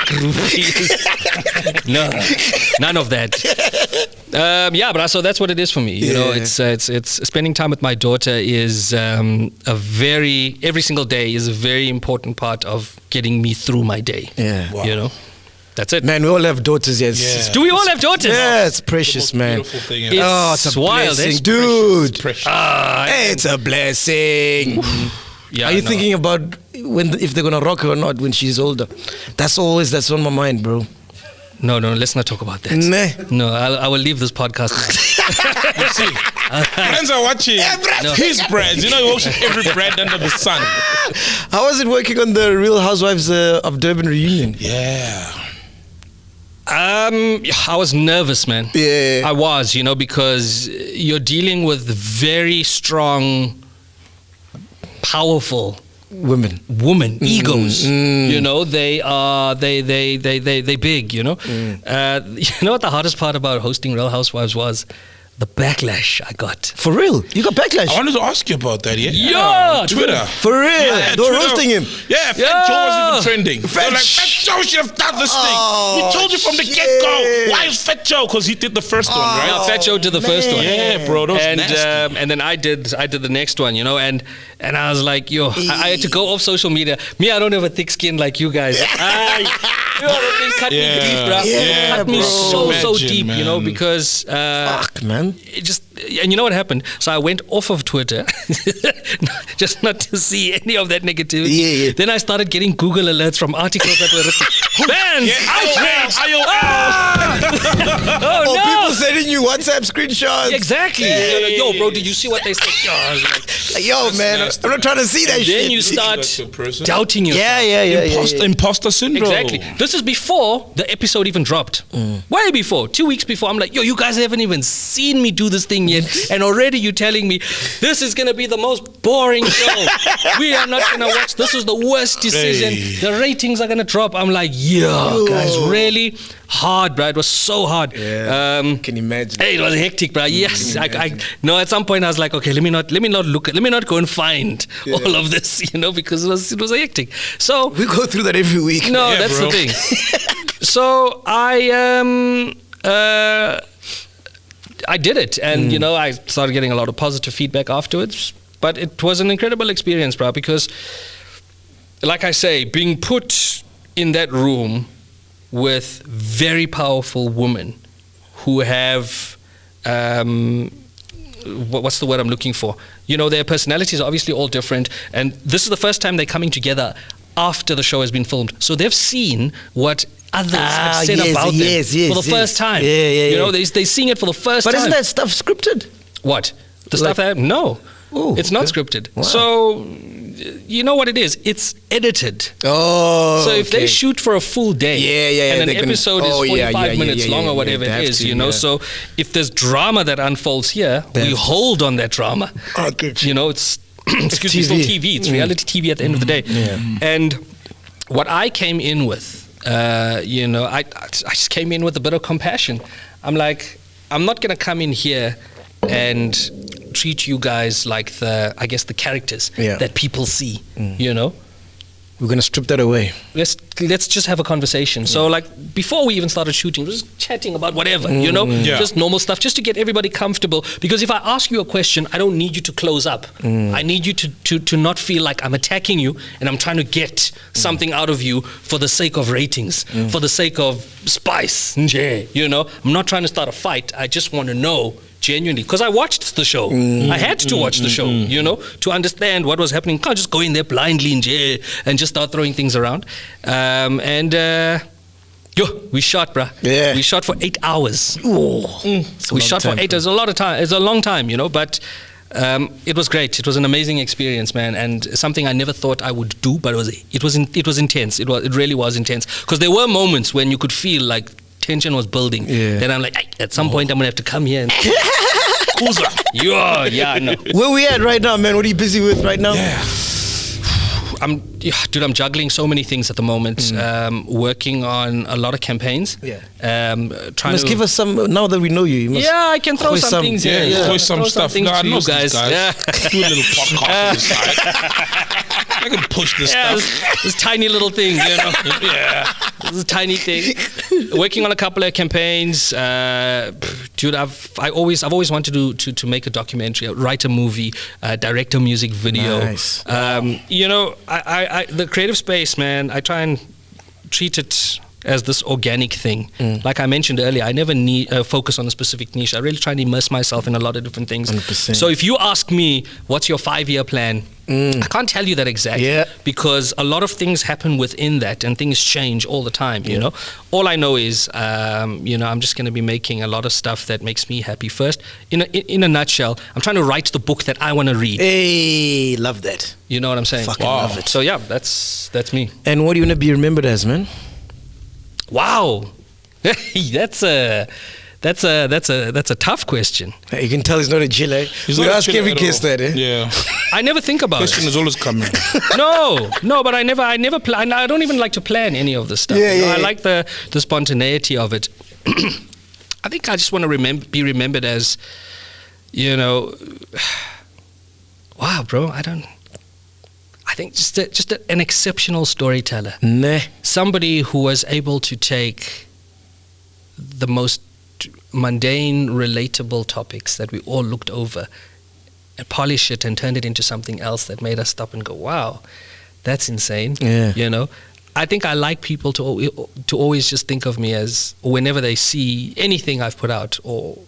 Groupies. No, none of that. Yeah, but so that's what it is for me. You know, it's spending time with my daughter is every single day is a very important part of getting me through my day. Yeah. You know, that's it. Man, we all have daughters. Yes. Yeah. Do we all have daughters? Yeah, it's precious, man. Beautiful thing. It's Oh, it's a wild, blessing, it's dude. Precious. It's a blessing. Yeah, Are you no. thinking about if they're gonna rock her or not when she's older? That's on my mind, bro. No, let's not talk about that. Nah. No, I will leave this podcast. See, friends are watching his brands. You know, he watches every brand under the sun. How was it working on the Real Housewives of Durban reunion? Yeah. I was nervous, man. Yeah. I was, you know, because you're dealing with very strong, powerful Women. egos. You know, they big. You know, you know what the hardest part about hosting Real Housewives was? The backlash I got. For real? You got backlash? I wanted to ask you about that. Yeah. Yeah, On Twitter. For real? Yeah, they were Twitter. roasting him. Yeah, Fat Joe was even trending. They were like, Fat Joe should have done this thing. We told you from the shit. get-go. Why is Fat Joe? Because he did the first one, right? Yeah, Fat Joe did the first one. Yeah, bro, that was nasty. And then I did the next one, you know, and I was like, yo, I had to go off social media. Me, I don't have a thick skin like you guys. That thing cut me deep, bro. Yeah, Cut me bro. so Imagine, deep, you know, man. because Fuck, man. it just, and you know what happened? So I went off of Twitter, just not to see any of that negativity. Yeah. Then I started getting Google alerts from articles that were written. Fans, outrage! Oh Or no! people sending you WhatsApp screenshots. Exactly. You're like, yo, bro, did you see what they said? Yo, I was like, Like, yo, man, nasty. I'm not trying to see that shit. then you start That's a person. doubting yourself. Yeah. Imposter syndrome. Exactly. This is before the episode even dropped. Way before. 2 weeks before. I'm like, yo, you guys haven't even seen me do this thing yet. And already you're telling me this is going to be the most boring show. We are not going to watch. This is the worst decision. Hey. The ratings are going to drop. I'm like, yeah, guys, really hard, bro. It was so hard. Yeah. Can you imagine? Hey, it was hectic, bro. Yes, I no. At some point, I was like, okay, let me not go and find all of this, you know, because it was hectic. So We go through that every week. no, Yeah, that's bro. the thing. So I did it, and you know, I started getting a lot of positive feedback afterwards. But it was an incredible experience, bro, because, like I say, being put in that room with very powerful women who have what's the word I'm looking for? You know, their personalities are obviously all different, and this is the first time they're coming together after the show has been filmed. So they've seen what others have said about them for the first time. You know, they're seeing it for the first time. But isn't that stuff scripted? What? The stuff that... No. Ooh, it's not scripted. Wow. So, you know what it is? It's edited. Oh, so if they shoot for a full day, and an episode is 45 minutes long or whatever it is, you know, so if there's drama that unfolds here, we hold on that drama. You know, it's excuse me, still TV. It's reality TV at the end of the day. And what I came in with, you know, I just came in with a bit of compassion. I'm like, I'm not going to come in here and treat you guys like the characters that people see, you know. We're going to strip that away. Let's just have a conversation. So like before we even started shooting, we were just chatting about whatever, you know, just normal stuff, just to get everybody comfortable. Because if I ask you a question, I don't need you to close up. I need you to not feel like I'm attacking you and I'm trying to get something out of you for the sake of ratings, for the sake of spice, you know. I'm not trying to start a fight. I just want to know genuinely, because I watched the show. I had to watch the show, you know, to understand what was happening. Can't just go in there blindly and just start throwing things around. We shot, bruh. Yeah. We shot for 8 hours. So we shot for 8 hours. It's a lot of time. It's a long time, you know, but it was great. It was an amazing experience, man, and something I never thought I would do, but it was intense. It really was intense, because there were moments when you could feel like tension was building. Then I'm like, at some point I'm gonna have to come here and no. Where we at right now, man? What are you busy with right now? I'm juggling so many things at the moment. Working on a lot do campaigns. Give us some, now that we know you. I can throw some things. Throw some stuff. No, I know you guys. Do a little podcast on the side. I can push this stuff. This tiny little thing, you know. This is a tiny thing. Working on a couple of campaigns. Dude, I've always wanted to make a documentary, write a movie, direct a music video. Nice. You know, I the creative space, man, I try and treat it as this organic thing. Like I mentioned earlier, I never focus on a specific niche. I really try and immerse myself in a lot of different things. 100%. So if you ask me, what's your 5-year plan? I can't tell you that exactly, because a lot of things happen within that and things change all the time, you know. All I know is, you know, I'm just going to be making a lot of stuff that makes me happy first. In a nutshell, I'm trying to write the book that I want to read. Hey, love that. You know what I'm saying? Fucking love it. So yeah, that's me. And what do you want to be remembered as, man? Wow. That's a tough question. Hey, you can tell he's not a chill, eh? We ask every guest that, eh? Yeah. I never think about it. Question is always coming. No, but I never plan. I don't even like to plan any of this stuff. I like the spontaneity of it. I think I just want to be remembered as, you know, wow, bro, I think just an exceptional storyteller. Somebody who was able to take the most mundane, relatable topics that we all looked over and polish it and turn it into something else that made us stop and go, wow, that's insane. You know, I think I like people to always just think of me as, whenever they see anything I've put out, or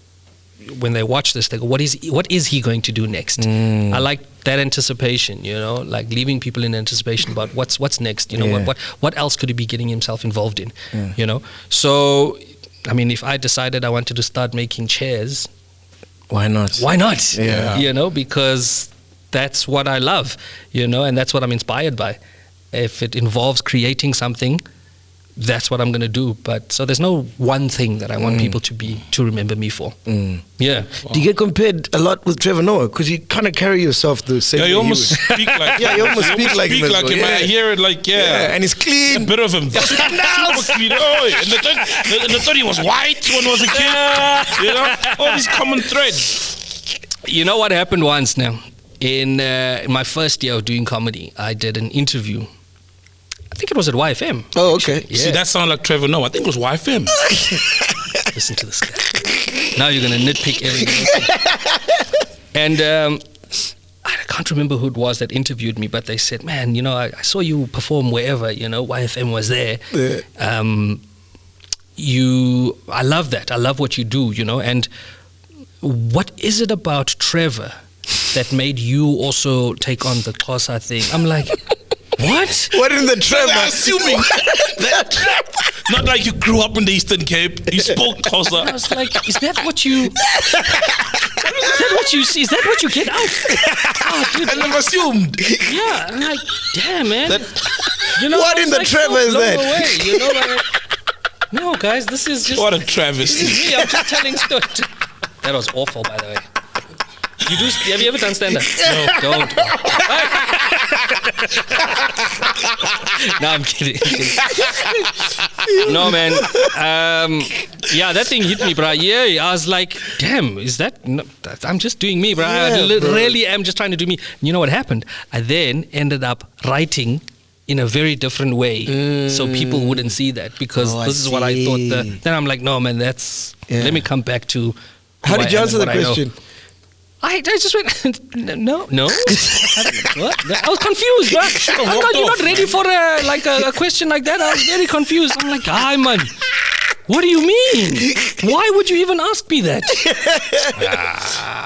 when they watch this, they go, what is he going to do next? I like that anticipation, you know, like leaving people in anticipation about what's next, you know, what else could he be getting himself involved in, you know. So I mean, if I decided I wanted to start making chairs, why not? You know, because that's what I love, you know, and that's what I'm inspired by. If it involves creating something, that's what I'm going to do. But so there's no one thing that I want people to remember me for. Yeah. Wow. Do you get compared a lot with Trevor Noah? Because you kind of carry yourself the same way. You almost speak like you almost speak like him. I hear it like, and he's clean. A bit of him. Super clean. And the thought he was white when he was a kid. You know, all these common threads. You know what happened once now? In my first year of doing comedy, I did an interview. I think it was at YFM. Oh, okay. Yeah. See, that sounded like Trevor Noah. I think it was YFM. Listen to this guy. Now you're going to nitpick everything. And I can't remember who it was that interviewed me, but they said, man, you know, I saw you perform wherever, you know, YFM was there. I love that. I love what you do, you know. And what is it about Trevor that made you also take on the Xhosa thing? I'm like, What? What in the trevor? They're assuming that not like you grew up in the Eastern Cape, you spoke I Xhosa. was like, is that what you? Is that what you see? Is that what you get out? Oh, dude, And they've assumed. yeah. I'm like, damn, man. You know, What I in was the like trevor so is blown that? away, you know, like, no, guys, this is just What a travesty. me. I'm just telling stories. That was awful, by the way. Have you ever done stand-up? No, don't. No, I'm kidding. No, man. Yeah, that thing hit me, bro. Yeah, I was like, damn, is that... No, I'm just doing me, bro. I really am just trying to do me. You know what happened? I then ended up writing in a very different way, so people wouldn't see that, because this is what I thought. Then I'm like, no, man, that's... Let me come back to... How did you answer the question? I just went, no. What? I was confused, bro. You're not ready for a question like that. I was very confused. I'm like, hi, man. What do you mean? Why would you even ask me that?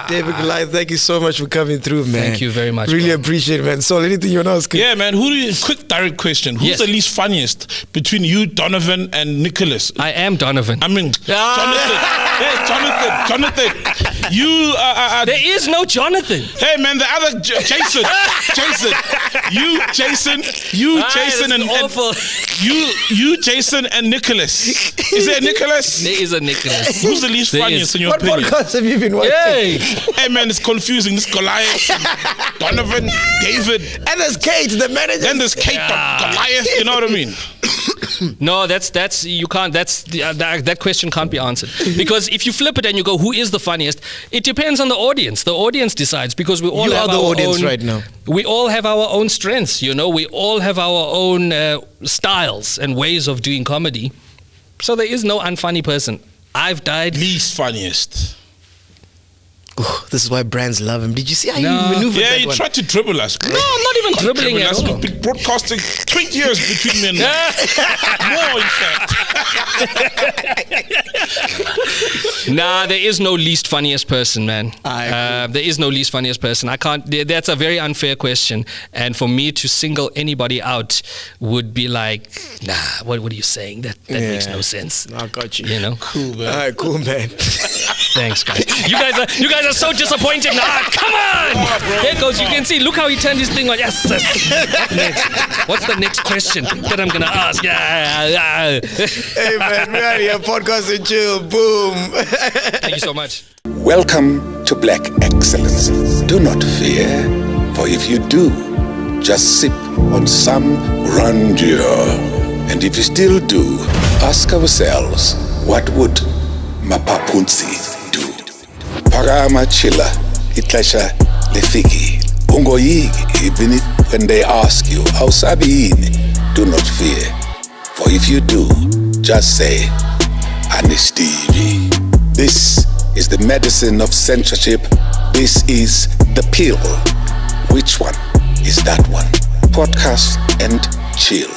David Goliath, thank you so much for coming through, man. Thank you very much. Really bro. appreciate it, man. So, anything you want to ask? Yeah, man. Quick direct question. Who's the least funniest between you, Donavan, and Nicholas? I am Donavan. I mean, Jonathan. Hey, Jonathan. You there is no Jonathan. Hey, man, the other Jason. Jason, and awful. you, Jason, and Nicholas. Is there a Nicholas? There is a Nicholas. Who's the least funniest in your opinion? What podcast have you been watching? Hey, man, it's confusing. This Goliath, Donavan, David, And there's Kate, the manager. then there's Kate, Goliath. You know what I mean? No, that's you can't. That question can't be answered, because if you flip it and you go, who is the funniest? It depends on the audience. The audience decides, because we all have the our audience own, right now. We all have our own strengths. You know, we all have our own styles and ways of doing comedy. So there is no unfunny person. I've died. Least funniest. Ooh, this is why brands love him. Did you see how he No. maneuvered Yeah, that you one? tried to dribble us, bro. No, I'm not even dribbling at all. We've been broadcasting 20 years between me and you. More, in fact. Nah, there is no least funniest person, man. There is no least funniest person. I can't. That's a very unfair question, and for me to single anybody out would be like, nah. What are you saying? That makes no sense. I got you. You know. Cool, man. All right, cool, man. Thanks, guys. You guys are so disappointing. Nah, come on. There it goes. You can see. Look how he turned his thing on. Yes. What next? What's the next question that I'm gonna ask? Yeah. Hey, man, we are here. Podcast and chill. Boom. Thank you so much. Welcome to Black Excellence. Do not fear, for if you do, just sip on some grandeur. And if you still do, ask ourselves, what would Mapapunzi do? Parama chilla, itlesha lefiki. Ungoyigi, even when they ask you, how sabini, do not fear. For if you do, just say, Anistivi. This is the medicine of censorship. This is the pill. Which one is that one? Podcast and chill.